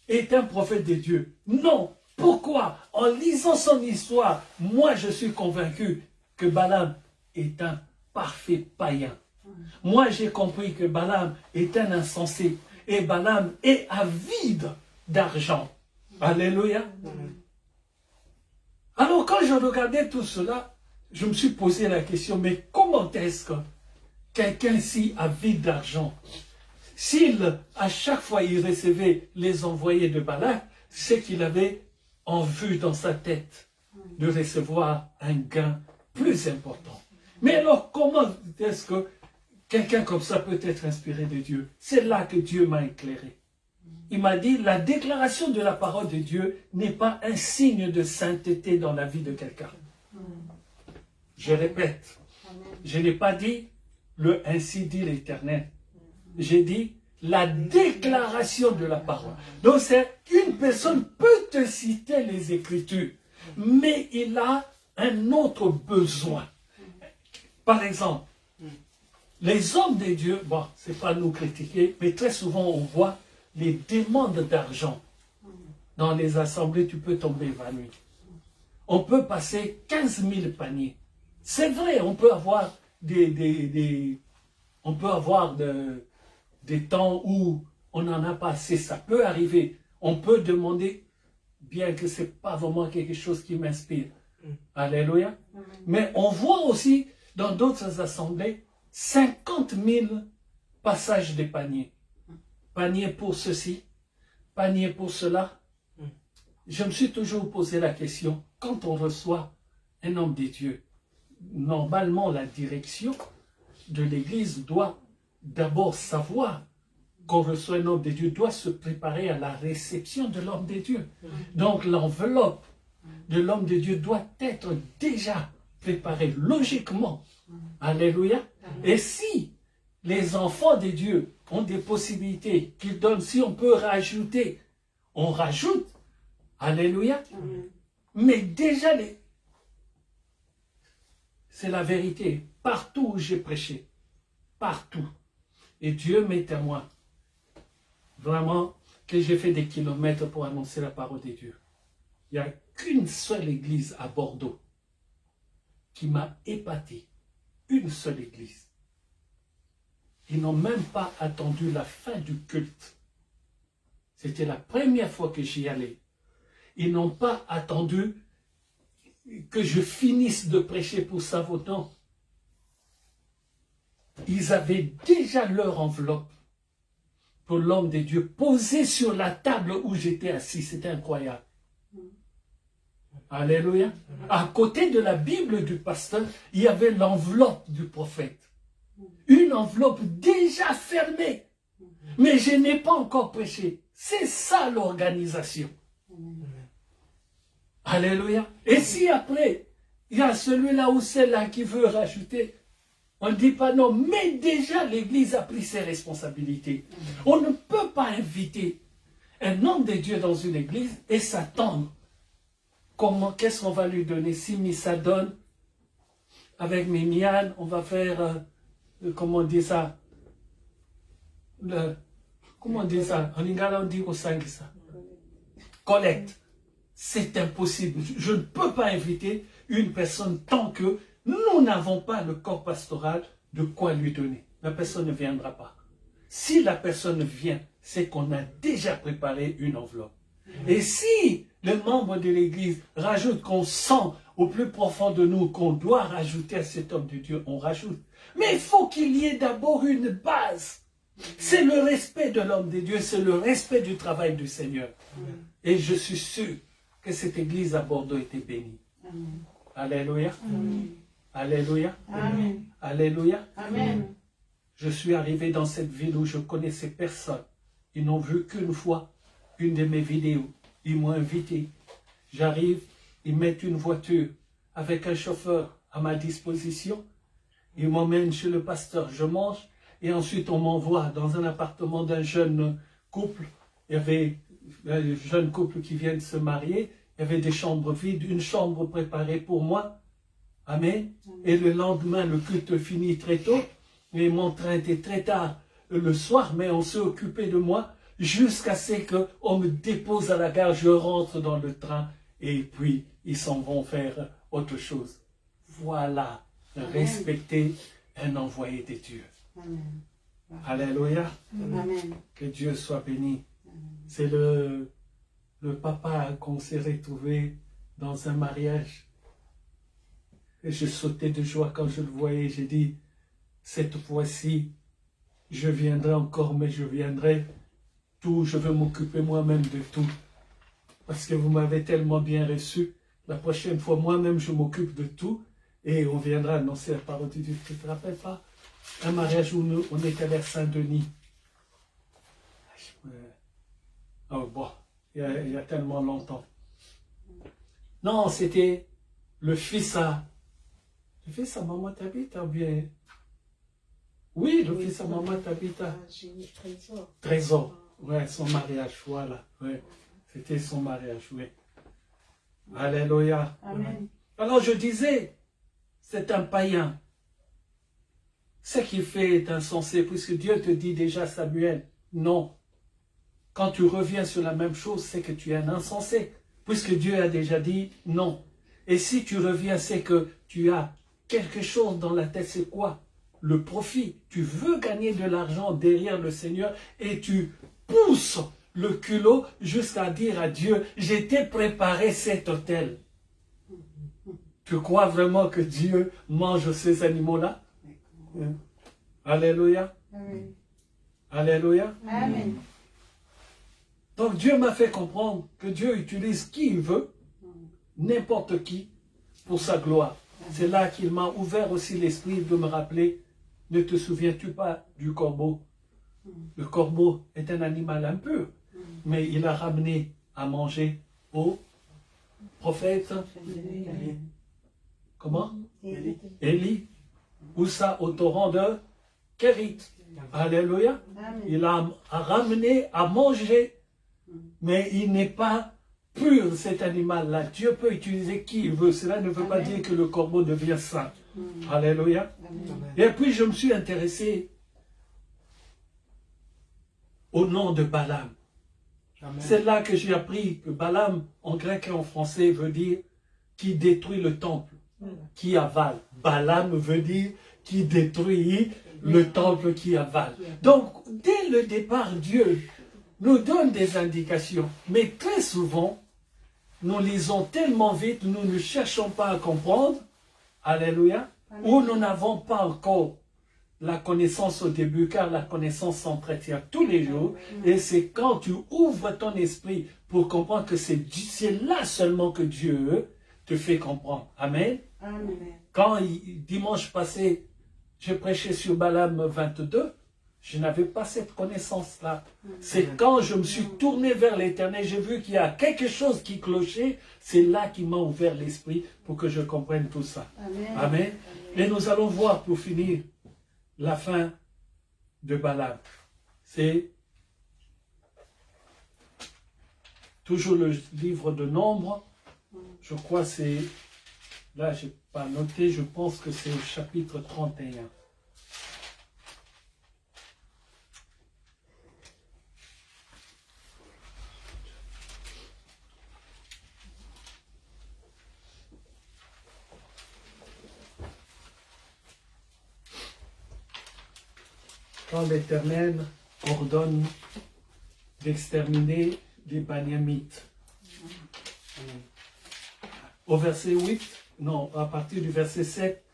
Speaker 2: est un prophète de Dieu. Non. Pourquoi? En lisant son histoire, moi je suis convaincu que Balaam est un parfait païen. Moi j'ai compris que Balaam est un insensé et Balaam est avide d'argent. Alléluia. Alors quand je regardais tout cela, je me suis posé la question, mais comment est-ce que quelqu'un si avide d'argent, s'il, à chaque fois, il recevait les envoyés de Balak, c'est qu'il avait en vue dans sa tête de recevoir un gain plus important. Mais alors, comment est-ce que quelqu'un comme ça peut être inspiré de Dieu? C'est là que Dieu m'a éclairé. Il m'a dit, la déclaration de la parole de Dieu n'est pas un signe de sainteté dans la vie de quelqu'un. Je répète, je n'ai pas dit le ainsi dit l'Éternel. J'ai dit la déclaration de la parole. Donc c'est une personne peut te citer les Écritures, mais il a un autre besoin. Par exemple, les hommes de Dieu, bon, c'est pas nous critiquer, mais très souvent on voit les demandes d'argent. Dans les assemblées, tu peux tomber évanoui. On peut passer 15 000 paniers. C'est vrai, on peut avoir des temps où on n'en a pas assez. Ça peut arriver. On peut demander, bien que ce n'est pas vraiment quelque chose qui m'inspire. Alléluia. Mais on voit aussi dans d'autres assemblées 50 000 passages de paniers. Panier pour ceci, panier pour cela. Je me suis toujours posé la question, quand on reçoit un homme de Dieu, normalement la direction de l'Église doit d'abord savoir qu'on reçoit un homme de Dieu, doit se préparer à la réception de l'homme de Dieu. Donc l'enveloppe de l'homme de Dieu doit être déjà préparée logiquement. Alléluia. Et si les enfants de Dieu ont des possibilités qu'ils donnent, si on peut rajouter, on rajoute. Alléluia. Mais déjà, c'est la vérité. Partout où j'ai prêché, partout. Et Dieu m'est témoin. Vraiment, que j'ai fait des kilomètres pour annoncer la parole de Dieu. Il n'y a qu'une seule église à Bordeaux qui m'a épaté. Une seule église. Ils n'ont même pas attendu la fin du culte. C'était la première fois que j'y allais. Ils n'ont pas attendu que je finisse de prêcher pour ça autant. Ils avaient déjà leur enveloppe pour l'homme de Dieu posée sur la table où j'étais assis. C'était incroyable. Alléluia. À côté de la Bible du pasteur, il y avait l'enveloppe du prophète. Une enveloppe déjà fermée. Mais je n'ai pas encore prêché. C'est ça l'organisation. Alléluia. Et si après, il y a celui-là ou celle-là qui veut rajouter, on ne dit pas non, mais déjà l'Église a pris ses responsabilités. On ne peut pas inviter un homme de Dieu dans une église et s'attendre. Qu'est-ce qu'on va lui donner? Si Missa donne, avec Mimiane, on va faire, comment on dit ça? Comment on dit ça? En lingala, on dit au 5 ça. Collecte. C'est impossible. Je ne peux pas inviter une personne tant que nous n'avons pas le corps pastoral de quoi lui donner. La personne ne viendra pas. Si la personne vient, c'est qu'on a déjà préparé une enveloppe. Et si les membres de l'Église rajoutent qu'on sent au plus profond de nous qu'on doit rajouter à cet homme de Dieu, on rajoute. Mais il faut qu'il y ait d'abord une base. C'est le respect de l'homme de Dieu, c'est le respect du travail du Seigneur. Et je suis sûr que cette église à Bordeaux était bénie. Amen. Alléluia. Amen. Alléluia. Amen. Alléluia. Amen. Je suis arrivé dans cette ville où je connaissais personne. Ils n'ont vu qu'une fois une de mes vidéos. Ils m'ont invité. J'arrive, ils mettent une voiture avec un chauffeur à ma disposition. Il m'emmène chez le pasteur, je mange, et ensuite on m'envoie dans un appartement d'un jeune couple. Il y avait un jeune couple qui vient de se marier, il y avait des chambres vides, une chambre préparée pour moi. Amen. Et le lendemain, le culte finit très tôt, et mon train était très tard le soir, mais on s'est occupé de moi jusqu'à ce qu'on me dépose à la gare, je rentre dans le train, et puis ils s'en vont faire autre chose. Voilà, respecter un envoyé de Dieu.
Speaker 3: Amen.
Speaker 2: Alléluia.
Speaker 3: Amen.
Speaker 2: Que Dieu soit béni. C'est le papa qu'on s'est retrouvé dans un mariage. Et je sautais de joie quand je le voyais. J'ai dit, cette fois-ci, je viendrai encore, mais je viendrai tout. Je veux m'occuper moi-même de tout. Parce que vous m'avez tellement bien reçu. La prochaine fois, moi-même, je m'occupe de tout. Et on viendra annoncer la parole de Dieu. Tu ne te rappelles pas? Un mariage où on était vers Saint-Denis. Oh bon, il y a tellement longtemps. Non, c'était le fils à maman Tabitha ou bien... Oui, le fils à maman Tabitha. Trésor. Ouais, son mariage, voilà. Ouais. C'était son mariage, oui. Alléluia.
Speaker 3: Amen.
Speaker 2: Alors je disais, c'est un païen. Ce qu'il fait est insensé, puisque Dieu te dit déjà, Samuel, non. Quand tu reviens sur la même chose, c'est que tu es un insensé, puisque Dieu a déjà dit non. Et si tu reviens, c'est que tu as quelque chose dans la tête, c'est quoi? Le profit. Tu veux gagner de l'argent derrière le Seigneur et tu pousses le culot jusqu'à dire à Dieu, j'ai t'ai préparé cet autel. Tu crois vraiment que Dieu mange ces animaux-là? Alléluia.
Speaker 3: Amen.
Speaker 2: Alléluia.
Speaker 3: Amen.
Speaker 2: Donc Dieu m'a fait comprendre que Dieu utilise qui il veut, n'importe qui, pour sa gloire. C'est là qu'il m'a ouvert aussi l'esprit de me rappeler, ne te souviens-tu pas du corbeau? Le corbeau est un animal impur, mais il a ramené à manger au prophète. Comment? Élie. Où ça? Au torrent de Kérit. Alléluia. Il a ramené à manger. Mais il n'est pas pur, cet animal-là. Dieu peut utiliser qui il veut. Cela ne veut pas dire que le corbeau devient saint. Alléluia. Et puis je me suis intéressé au nom de Balaam. C'est là que j'ai appris que Balaam, en grec et en français, veut dire qui détruit le temple, qui avale. Balaam veut dire qui détruit le temple, qui avale. Donc, dès le départ, Dieu nous donne des indications. Mais très souvent, nous lisons tellement vite, nous ne cherchons pas à comprendre. Alléluia. Ou nous n'avons pas encore la connaissance au début, car la connaissance s'entretient tous les jours. Et c'est quand tu ouvres ton esprit pour comprendre que c'est là seulement que Dieu te fait comprendre. Amen.
Speaker 3: Amen.
Speaker 2: Quand dimanche passé, je prêchais sur Balaam 22, je n'avais pas cette connaissance-là. C'est quand je me suis tourné vers l'Éternel, j'ai vu qu'il y a quelque chose qui clochait, c'est là qu'il m'a ouvert l'esprit pour que je comprenne tout ça.
Speaker 3: Amen.
Speaker 2: Amen. Et nous allons voir pour finir la fin de Balaam. C'est toujours le livre de Nombres. Je crois que c'est, là je n'ai pas noté, je pense que c'est au chapitre 31. Quand l'Éternel ordonne d'exterminer les Banyamites. Au verset 8, non, à partir du verset 7,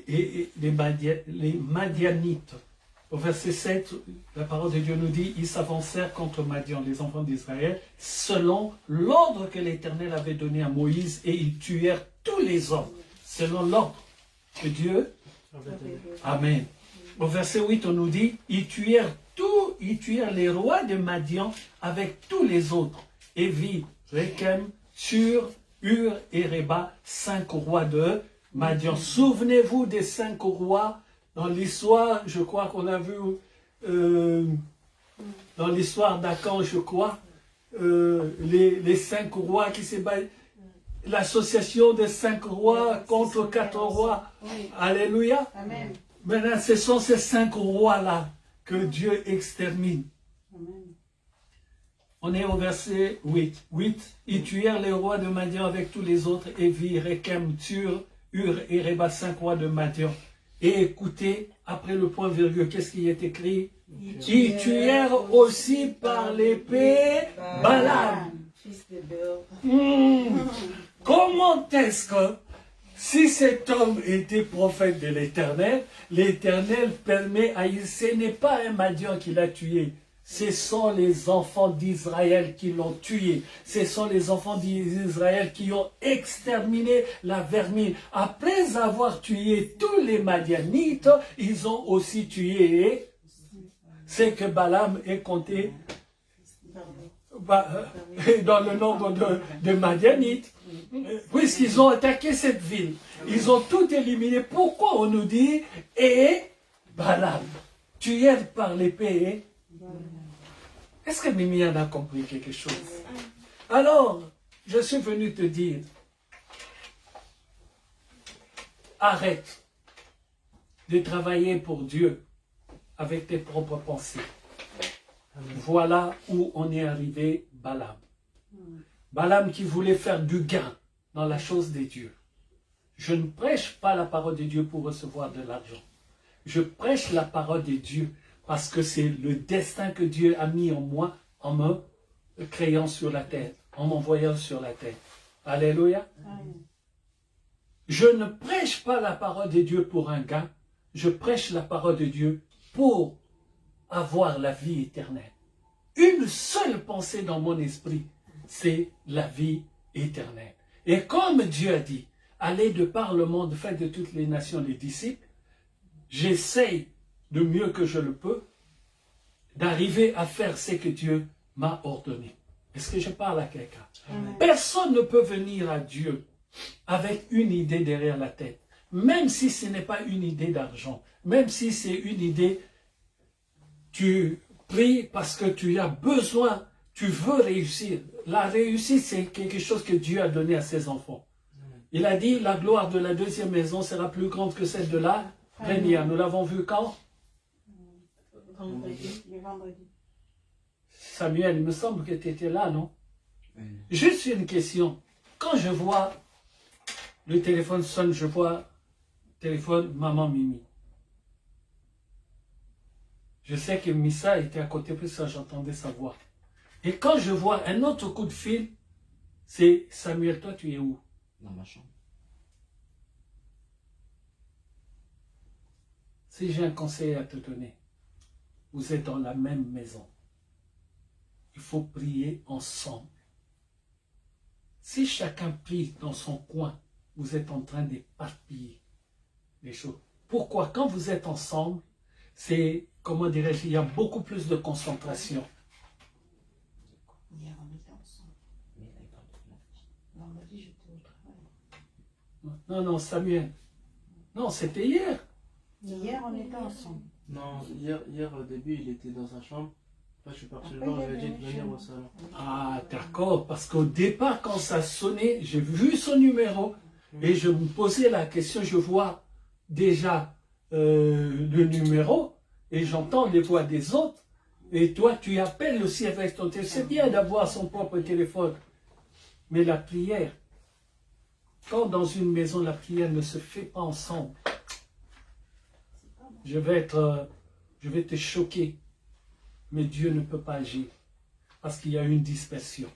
Speaker 2: et les Madianites. Au verset 7, la parole de Dieu nous dit, ils s'avancèrent contre Madian, les enfants d'Israël, selon l'ordre que l'Éternel avait donné à Moïse, et ils tuèrent tous les hommes, selon l'ordre que Dieu. Amen. Au verset 8, on nous dit, ils tuèrent les rois de Madian avec tous les autres. Évi, Rechem, Sur, Ur et Reba, 5 rois de Madian. Souvenez-vous des 5 rois dans l'histoire, je crois qu'on a vu dans l'histoire d'Akan, je crois, les 5 rois qui s'est battu. L'association des 5 rois contre 4 rois.
Speaker 3: Oui.
Speaker 2: Alléluia.
Speaker 3: Amen.
Speaker 2: Maintenant, ce sont ces 5 rois-là que Dieu extermine.
Speaker 3: Amen.
Speaker 2: On est au verset 8. 8. Ils tuèrent les rois de Madian avec tous les autres, Évi, Rekem, Tur, Ur et Reba, 5 rois de Madian. Et écoutez, après le point virgule, qu'est-ce qui est écrit? Ils tuèrent aussi par l'épée Balaam.
Speaker 1: Fils de Beor.
Speaker 2: Comment est-ce que, si cet homme était prophète de l'Éternel, l'Éternel permet à il, ce n'est pas un Madian qui l'a tué, ce sont les enfants d'Israël qui l'ont tué, ce sont les enfants d'Israël qui ont exterminé la vermine. Après avoir tué tous les Madianites, ils ont aussi tué, c'est que Balaam est compté dans le nombre de Madianites. Puisqu'ils ont attaqué cette ville, ils ont tout éliminé. Pourquoi on nous dit et Balaam, tué par l'épée? Est-ce que Mimi en a compris quelque chose? Alors, je suis venu te dire, arrête de travailler pour Dieu avec tes propres pensées. Voilà où on est arrivé, Balaam. Balaam qui voulait faire du gain dans la chose des dieux. Je ne prêche pas la parole de Dieu pour recevoir de l'argent. Je prêche la parole de Dieu parce que c'est le destin que Dieu a mis en moi en me créant sur la terre, en m'envoyant sur la terre. Alléluia. Je ne prêche pas la parole de Dieu pour un gain. Je prêche la parole de Dieu pour avoir la vie éternelle. Une seule pensée dans mon esprit, c'est la vie éternelle. Et comme Dieu a dit, allez de par le monde, faites de toutes les nations les disciples, j'essaye de mieux que je le peux d'arriver à faire ce que Dieu m'a ordonné. Est-ce que je parle à quelqu'un? Personne ne peut venir à Dieu avec une idée derrière la tête, même si ce n'est pas une idée d'argent, même si c'est une idée, tu pries parce que tu as besoin, tu veux réussir. La réussite, c'est quelque chose que Dieu a donné à ses enfants. Il a dit, la gloire de la deuxième maison sera plus grande que celle de la première. Nous l'avons vu quand?
Speaker 1: Vendredi.
Speaker 3: Le vendredi.
Speaker 2: Samuel, il me semble que tu étais là, non? Juste une question. Quand je vois le téléphone sonne, je vois téléphone maman Mimi. Je sais que Missa était à côté, puis ça j'entendais sa voix. Et quand je vois un autre coup de fil, c'est Samuel, toi tu es où?
Speaker 4: Dans ma chambre.
Speaker 2: Si j'ai un conseil à te donner, vous êtes dans la même maison. Il faut prier ensemble. Si chacun prie dans son coin, vous êtes en train d'éparpiller les choses. Pourquoi? Quand vous êtes ensemble, c'est, comment dirais-je, il y a beaucoup plus de concentration.
Speaker 3: Hier, on était ensemble. Vendredi, j'étais au travail.
Speaker 2: Non, non, Samuel. Non, c'était hier.
Speaker 3: Hier, on était ensemble.
Speaker 4: Non, hier au début, il était dans sa chambre. Après, je suis parti le voir, je lui ai dit de venir au salon.
Speaker 2: Ah, d'accord, parce qu'au départ, quand ça sonnait, j'ai vu son numéro et je me posais la question, je vois déjà le numéro et j'entends les voix des autres. Et toi, tu appelles aussi avec ton téléphone. C'est bien d'avoir son propre téléphone. Mais la prière, quand dans une maison, la prière ne se fait pas ensemble, je vais te choquer. Mais Dieu ne peut pas agir parce qu'il y a une dispersion.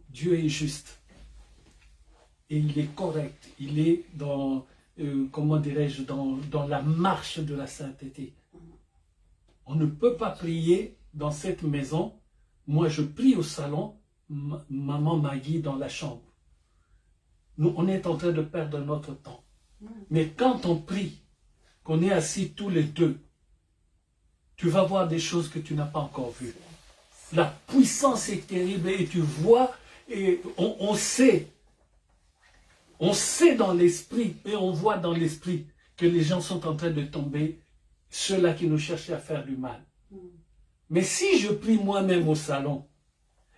Speaker 2: Dieu est juste et il est correct. Il est dans, comment dirais-je, dans la marche de la sainteté. On ne peut pas prier dans cette maison. Moi, je prie au salon, maman Maggie dans la chambre. Nous, on est en train de perdre notre temps. Mais quand on prie, qu'on est assis tous les deux, tu vas voir des choses que tu n'as pas encore vues. La puissance est terrible et tu vois, et on sait On sait dans l'esprit et on voit dans l'esprit que les gens sont en train de tomber, ceux-là qui nous cherchaient à faire du mal. Mais si je prie moi-même au salon,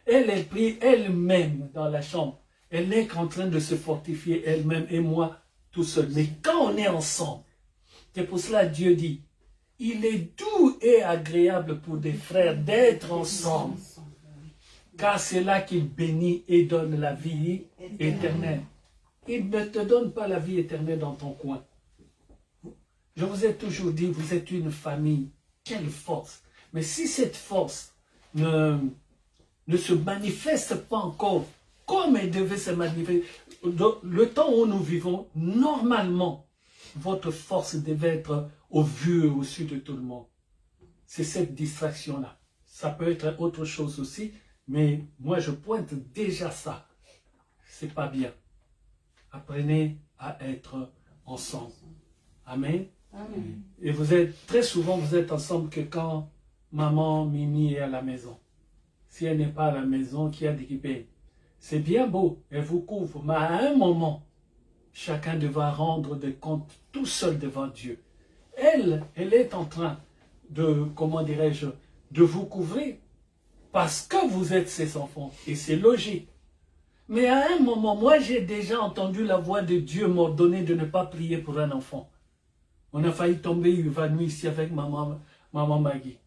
Speaker 2: elle prie elle-même dans la chambre, elle n'est qu'en train de se fortifier elle-même et moi tout seul. Mais quand on est ensemble, c'est pour cela que Dieu dit, il est doux et agréable pour des frères d'être ensemble, car c'est là qu'il bénit et donne la vie éternelle. Il ne te donne pas la vie éternelle dans ton coin. Je vous ai toujours dit, vous êtes une famille. Quelle force! Mais si cette force ne se manifeste pas encore comme elle devait se manifester, le temps où nous vivons, normalement, votre force devait être au vu et au-dessus de tout le monde. C'est cette distraction-là. Ça peut être autre chose aussi, mais moi je pointe déjà ça. C'est pas bien. Apprenez à être ensemble. Amen. Amen. Et vous êtes, très souvent, vous êtes ensemble que quand maman, Mimi est à la maison. Si elle n'est pas à la maison, qui a d'équiper? C'est bien beau, elle vous couvre, mais à un moment, chacun devra rendre des comptes tout seul devant Dieu. Elle est en train de, comment dirais-je, de vous couvrir parce que vous êtes ses enfants. Et c'est logique. Mais à un moment, moi j'ai déjà entendu la voix de Dieu m'ordonner de ne pas prier pour un enfant. On a failli tomber évanoui ici avec maman Maggie.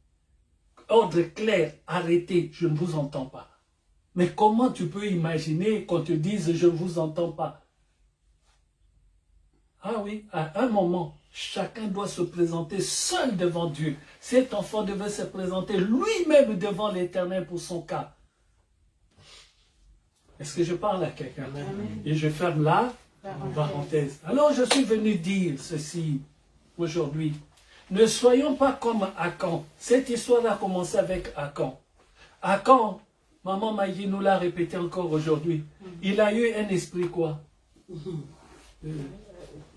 Speaker 2: Ordre clair, arrêtez, je ne vous entends pas. Mais comment tu peux imaginer qu'on te dise je ne vous entends pas? Ah oui, à un moment, chacun doit se présenter seul devant Dieu. Cet enfant devait se présenter lui-même devant l'Éternel pour son cas. Est-ce que je parle à quelqu'un? Et je ferme là, parenthèse. Alors je suis venu dire ceci aujourd'hui. Ne soyons pas comme Akan. Cette histoire a commencé avec Akan. Akan, maman Maggie nous l'a répété encore aujourd'hui. Il a eu un esprit quoi?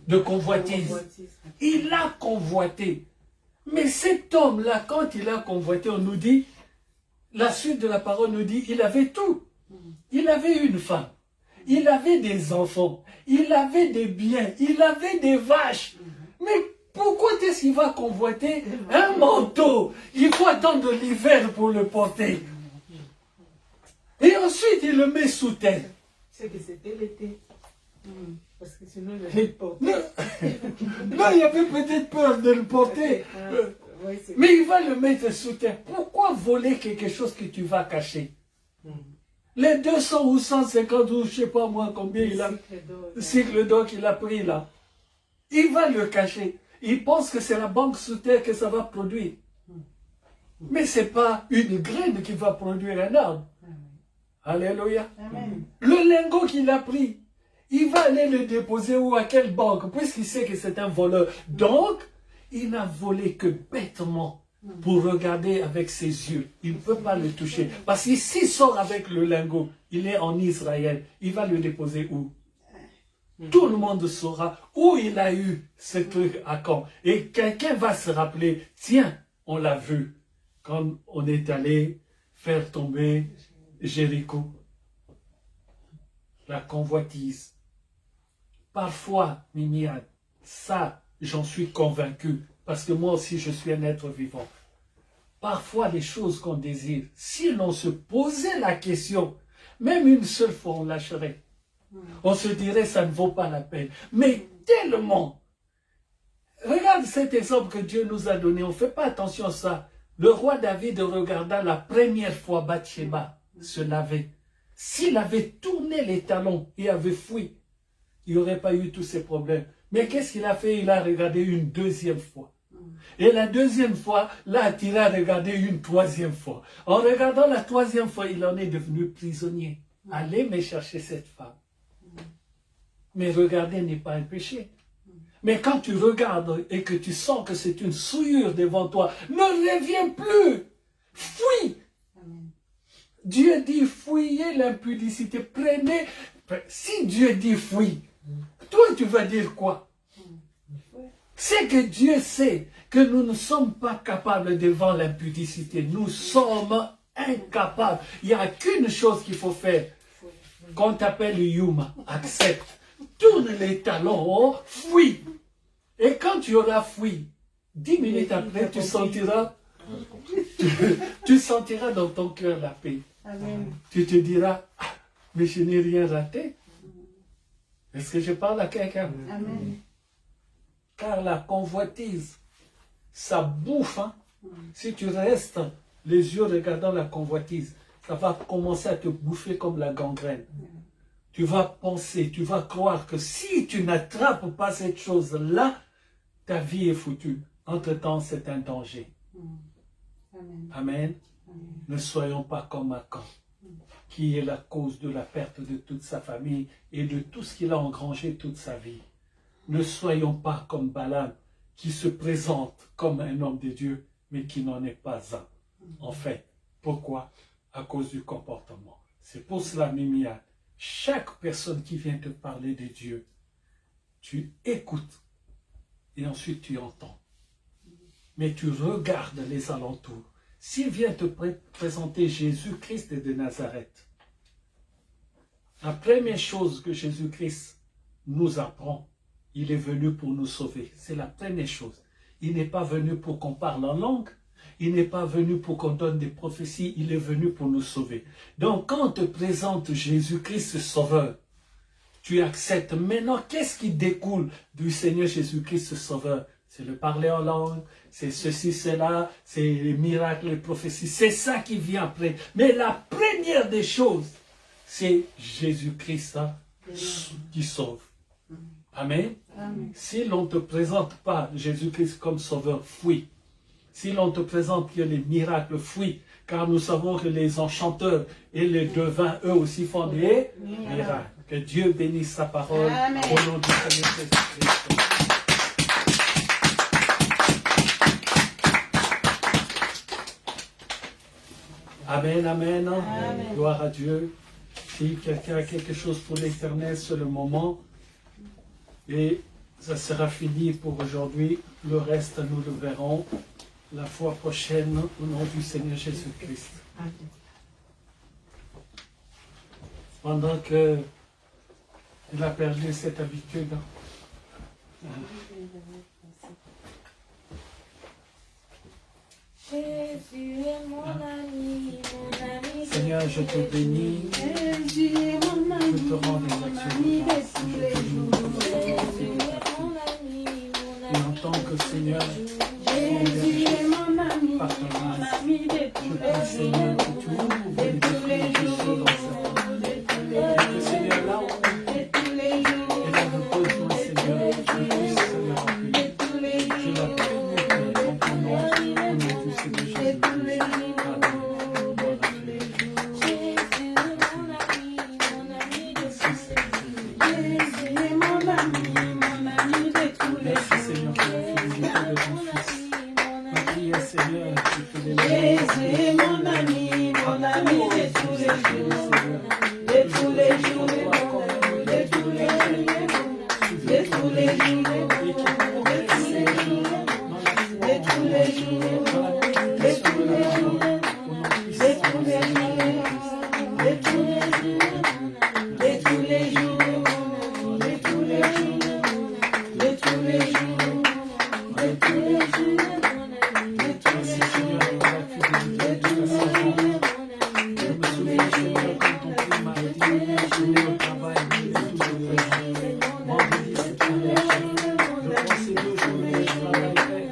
Speaker 2: De convoitise. Il a convoité. Mais cet homme-là, quand il a convoité, on nous dit, la suite de la parole nous dit, il avait tout. Il avait une femme. Il avait des enfants. Il avait des biens. Il avait des vaches. Mais pourquoi est-ce qu'il va convoiter un manteau? Il faut attendre l'hiver pour le porter. Et ensuite, il le met sous terre.
Speaker 3: C'est que c'était l'été. Parce que sinon, il allait le porter.
Speaker 2: Non, il avait peut-être peur de le porter. Mais il va le mettre sous terre. Pourquoi voler quelque chose que tu vas cacher? Les 200 ou 150 ou je ne sais pas moi combien il a, le cycle d'or qu'il a pris là. Il va le cacher. Il pense que c'est la banque sous terre que ça va produire. Mais ce n'est pas une graine qui va produire un arbre. Alléluia. Amen. Le lingot qu'il a pris, il va aller le déposer où, à quelle banque, puisqu'il sait que c'est un voleur. Donc, il n'a volé que bêtement pour regarder avec ses yeux. Il ne peut pas le toucher. Parce que s'il sort avec le lingot, il est en Israël, il va le déposer où? Tout le monde saura où il a eu ce truc à quand. Et quelqu'un va se rappeler, tiens, on l'a vu quand on est allé faire tomber Jéricho. La convoitise. Parfois, Mimiane, ça, j'en suis convaincu, parce que moi aussi, je suis un être vivant. Parfois, les choses qu'on désire, si l'on se posait la question, même une seule fois, on lâcherait. On se dirait, ça ne vaut pas la peine. Mais tellement, regarde cet exemple que Dieu nous a donné, on ne fait pas attention à ça. Le roi David regarda la première fois Bathsheba se laver. S'il avait tourné les talons et avait fui, il n'y aurait pas eu tous ces problèmes. Mais qu'est-ce qu'il a fait? Il a regardé une deuxième fois. Et la deuxième fois, là, il a regardé une troisième fois. En regardant la troisième fois, il en est devenu prisonnier. Allez me chercher cette femme. Mais regarder n'est pas un péché. Mais quand tu regardes et que tu sens que c'est une souillure devant toi, ne reviens plus. Fuis. Dieu dit fouillez l'impudicité. Prenez. Si Dieu dit fuis, toi tu vas dire quoi? C'est que Dieu sait que nous ne sommes pas capables devant l'impudicité. Nous sommes incapables. Il n'y a qu'une chose qu'il faut faire. Qu'on t'appelle Yuma, accepte. tourne les talons haut, fuis. Et quand tu auras fui, 10 minutes après, tu sentiras dans ton cœur la paix.
Speaker 1: Amen.
Speaker 2: Tu te diras, ah, mais je n'ai rien raté. Est-ce que je parle à quelqu'un?
Speaker 1: Amen.
Speaker 2: Car la convoitise, ça bouffe. Hein? Si tu restes les yeux regardant la convoitise, ça va commencer à te bouffer comme la gangrène. Tu vas penser, tu vas croire que si tu n'attrapes pas cette chose-là, ta vie est foutue. Entre-temps, c'est un danger.
Speaker 1: Amen.
Speaker 2: Amen. Ne soyons pas comme Akan, qui est la cause de la perte de toute sa famille et de tout ce qu'il a engrangé toute sa vie. Ne soyons pas comme Balaam, qui se présente comme un homme de Dieu, mais qui n'en est pas un. En fait, pourquoi? À cause du comportement. C'est pour cela, Mimia, chaque personne qui vient te parler de Dieu, tu écoutes et ensuite tu entends. Mais tu regardes les alentours. S'il vient te présenter Jésus-Christ de Nazareth, la première chose que Jésus-Christ nous apprend, il est venu pour nous sauver. C'est la première chose. Il n'est pas venu pour qu'on parle en langue. Il n'est pas venu pour qu'on donne des prophéties. Il est venu pour nous sauver. Donc, quand on te présente Jésus-Christ Sauveur, tu acceptes. Maintenant, qu'est-ce qui découle du Seigneur Jésus-Christ Sauveur? C'est le parler en langue, c'est ceci, cela, c'est les miracles, les prophéties. C'est ça qui vient après. Mais la première des choses, c'est Jésus-Christ hein, qui sauve. Amen.
Speaker 1: Amen.
Speaker 2: Si l'on ne te présente pas Jésus-Christ comme sauveur, fuis. Si l'on te présente que les miracles, fuis. Car nous savons que les enchanteurs et les devins, eux aussi, font des miracles. Que Dieu bénisse sa parole.
Speaker 1: Amen.
Speaker 2: Au nom du Seigneur Jésus-Christ. Amen, amen.
Speaker 1: Amen.
Speaker 2: Gloire à Dieu. Si quelqu'un a quelque chose pour l'Éternel, c'est le moment. Et ça sera fini pour aujourd'hui. Le reste, nous le verrons la fois prochaine au nom du Seigneur Jésus-Christ. Pendant que il a perdu cette habitude.
Speaker 5: Jésus est mon ami,
Speaker 2: Seigneur, je te bénis.
Speaker 3: Jésus est mon ami,
Speaker 2: Je te rends les
Speaker 3: mon
Speaker 2: actions
Speaker 3: ami
Speaker 2: de
Speaker 3: de
Speaker 2: grâce.
Speaker 3: tous les jours.
Speaker 2: Et en tant que Seigneur,
Speaker 3: Jésus est mon ami,
Speaker 2: par ta
Speaker 3: mon
Speaker 2: grâce,
Speaker 3: ami de
Speaker 2: je
Speaker 3: tous
Speaker 2: prie,
Speaker 3: les
Speaker 2: Seigneur,
Speaker 3: jours.
Speaker 2: que tu ouvres
Speaker 3: De
Speaker 2: les
Speaker 3: tous les
Speaker 2: esprits de ceux
Speaker 3: jours,
Speaker 2: dans sa vie.
Speaker 3: de tous les
Speaker 2: Et que, Seigneur, là où
Speaker 3: de tous les jours,
Speaker 2: elle a besoin, Seigneur, que tu puisses le remplir.
Speaker 3: de tous les
Speaker 2: Je la
Speaker 3: jours,
Speaker 2: prie, Père, en ton nom, au nom du Seigneur
Speaker 3: de tous les
Speaker 2: Jésus-Christ.
Speaker 3: jours,
Speaker 2: Amen.
Speaker 3: de tous les jours. Jésus est mon ami de tous les
Speaker 2: Merci, Seigneur, pour la fidélité de ton Fils. Ma prière, Seigneur, que tu les
Speaker 3: Jésus est mon ami de tous les jours, de tous les jours, de tous les jours, de tous les jours, de tous les jours, de tous les jours, de tous les jours, de tous les jours, de tous les jours, de tous les jours, de tous les jours, de tous les jours, de tous les jours.
Speaker 2: Merci, Seigneur, pour la fidélité de ta servante. Je me souviens, Seigneur, quand ton fils m'a dit, je vais au travail, tout le temps. Vendredi, c'est ton jour. Je pensais 2 journées, je travaillerai.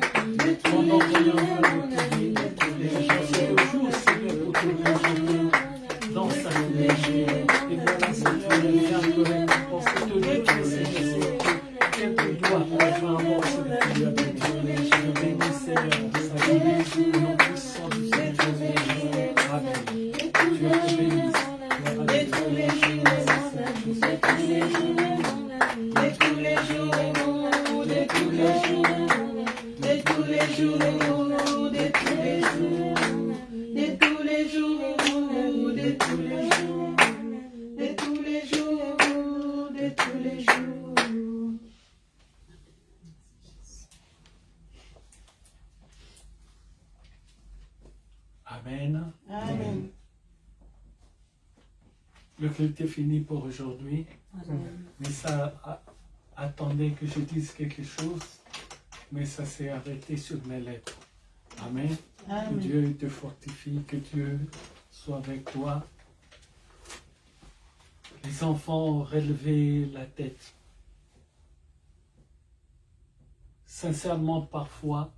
Speaker 2: Pendant qu'on est en train de te dire, et je pensais 2 jours, Seigneur, pour te réjouir dans sa fidélité. Et voilà, Seigneur, le bien que récompense que te donne, Seigneur, c'est qu'elle te doit, enfin, avoir cette fidélité. Je bénis, Seigneur, sa fidélité, au nom puissant du Seigneur Jésus. Amen. Dieu te bénisse. Gloire à Dieu.
Speaker 3: De tous les jours, de tous les jours, de tous les jours, de tous les jours, de tous les jours, de tous les jours, de tous les jours, de tous les jours.
Speaker 2: Amen.
Speaker 1: Amen.
Speaker 2: Le culte est fini pour aujourd'hui. Mais ça attendait que je dise quelque chose. Mais ça s'est arrêté sur mes lèvres. Amen. Que Dieu te fortifie, que Dieu soit avec toi. Les enfants, relevez la tête. Sincèrement, parfois,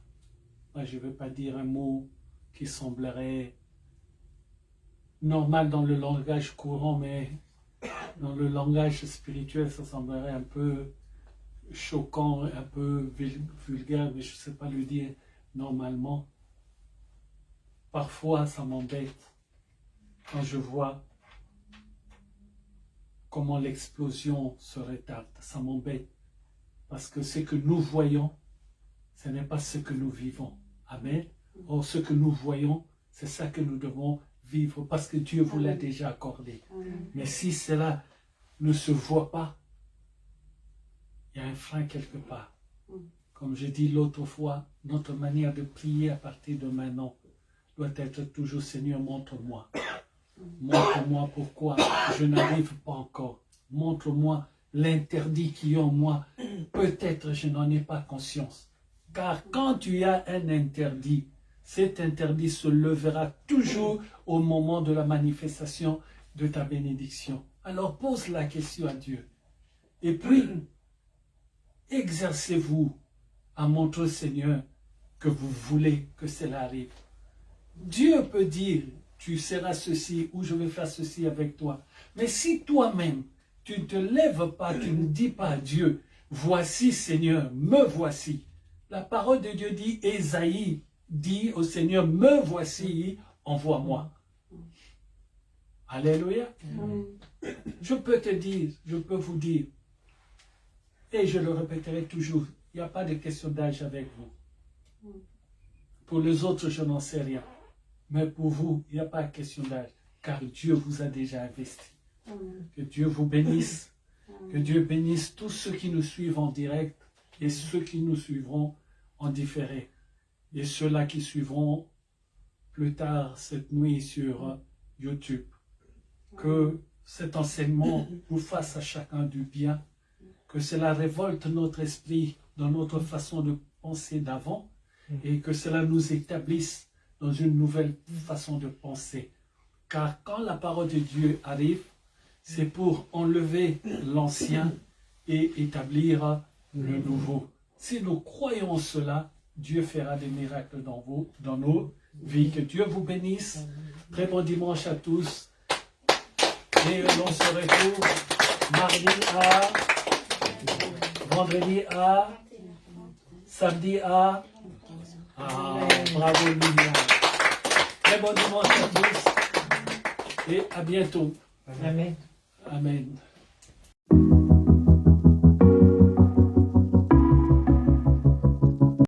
Speaker 2: moi, je ne veux pas dire un mot qui semblerait normal dans le langage courant, mais dans le langage spirituel, ça semblerait un peu choquant, un peu vulgaire, mais je ne sais pas le dire normalement. Parfois, ça m'embête quand je vois comment l'explosion se retarde. Ça m'embête parce que ce que nous voyons, ce n'est pas ce que nous vivons. Amen. Or, ce que nous voyons, c'est ça que nous devons vivre parce que Dieu vous l'a déjà accordé. Mais si cela ne se voit pas, il y a un frein quelque part. Comme je dis l'autre fois, notre manière de prier à partir de maintenant doit être toujours, Seigneur, montre-moi. Montre-moi pourquoi je n'arrive pas encore. Montre-moi l'interdit qui est en moi. Peut-être je n'en ai pas conscience. Car quand tu as un interdit, cet interdit se levera toujours au moment de la manifestation de ta bénédiction. Alors pose la question à Dieu. Et puis, exercez-vous à montrer au Seigneur que vous voulez que cela arrive. Dieu peut dire, tu seras ceci ou je vais faire ceci avec toi. Mais si toi-même, tu ne te lèves pas, tu ne dis pas à Dieu, voici Seigneur, me voici. La parole de Dieu dit, Ésaïe dit au Seigneur, me voici, envoie-moi. Alléluia. Je peux te dire, je peux vous dire, et je le répéterai toujours, il n'y a pas de question d'âge avec vous. Pour les autres, je n'en sais rien. Mais pour vous, il n'y a pas de question d'âge, car Dieu vous a déjà investi. Que Dieu vous bénisse. Que Dieu bénisse tous ceux qui nous suivent en direct et ceux qui nous suivront en différé. Et ceux-là qui suivront plus tard cette nuit sur YouTube. Que cet enseignement vous fasse à chacun du bien. Que cela révolte notre esprit dans notre façon de penser d'avant. Et que cela nous établisse dans une nouvelle façon de penser. Car quand la parole de Dieu arrive, c'est pour enlever l'ancien et établir le nouveau. Si nous croyons cela, Dieu fera des miracles dans nos vies. Que Dieu vous bénisse. Très bon dimanche à tous. Et l'on se retrouve vendredi à, samedi à. Bravo Liliane. Très bon dimanche à tous et à bientôt.
Speaker 1: Amen.
Speaker 2: Amen.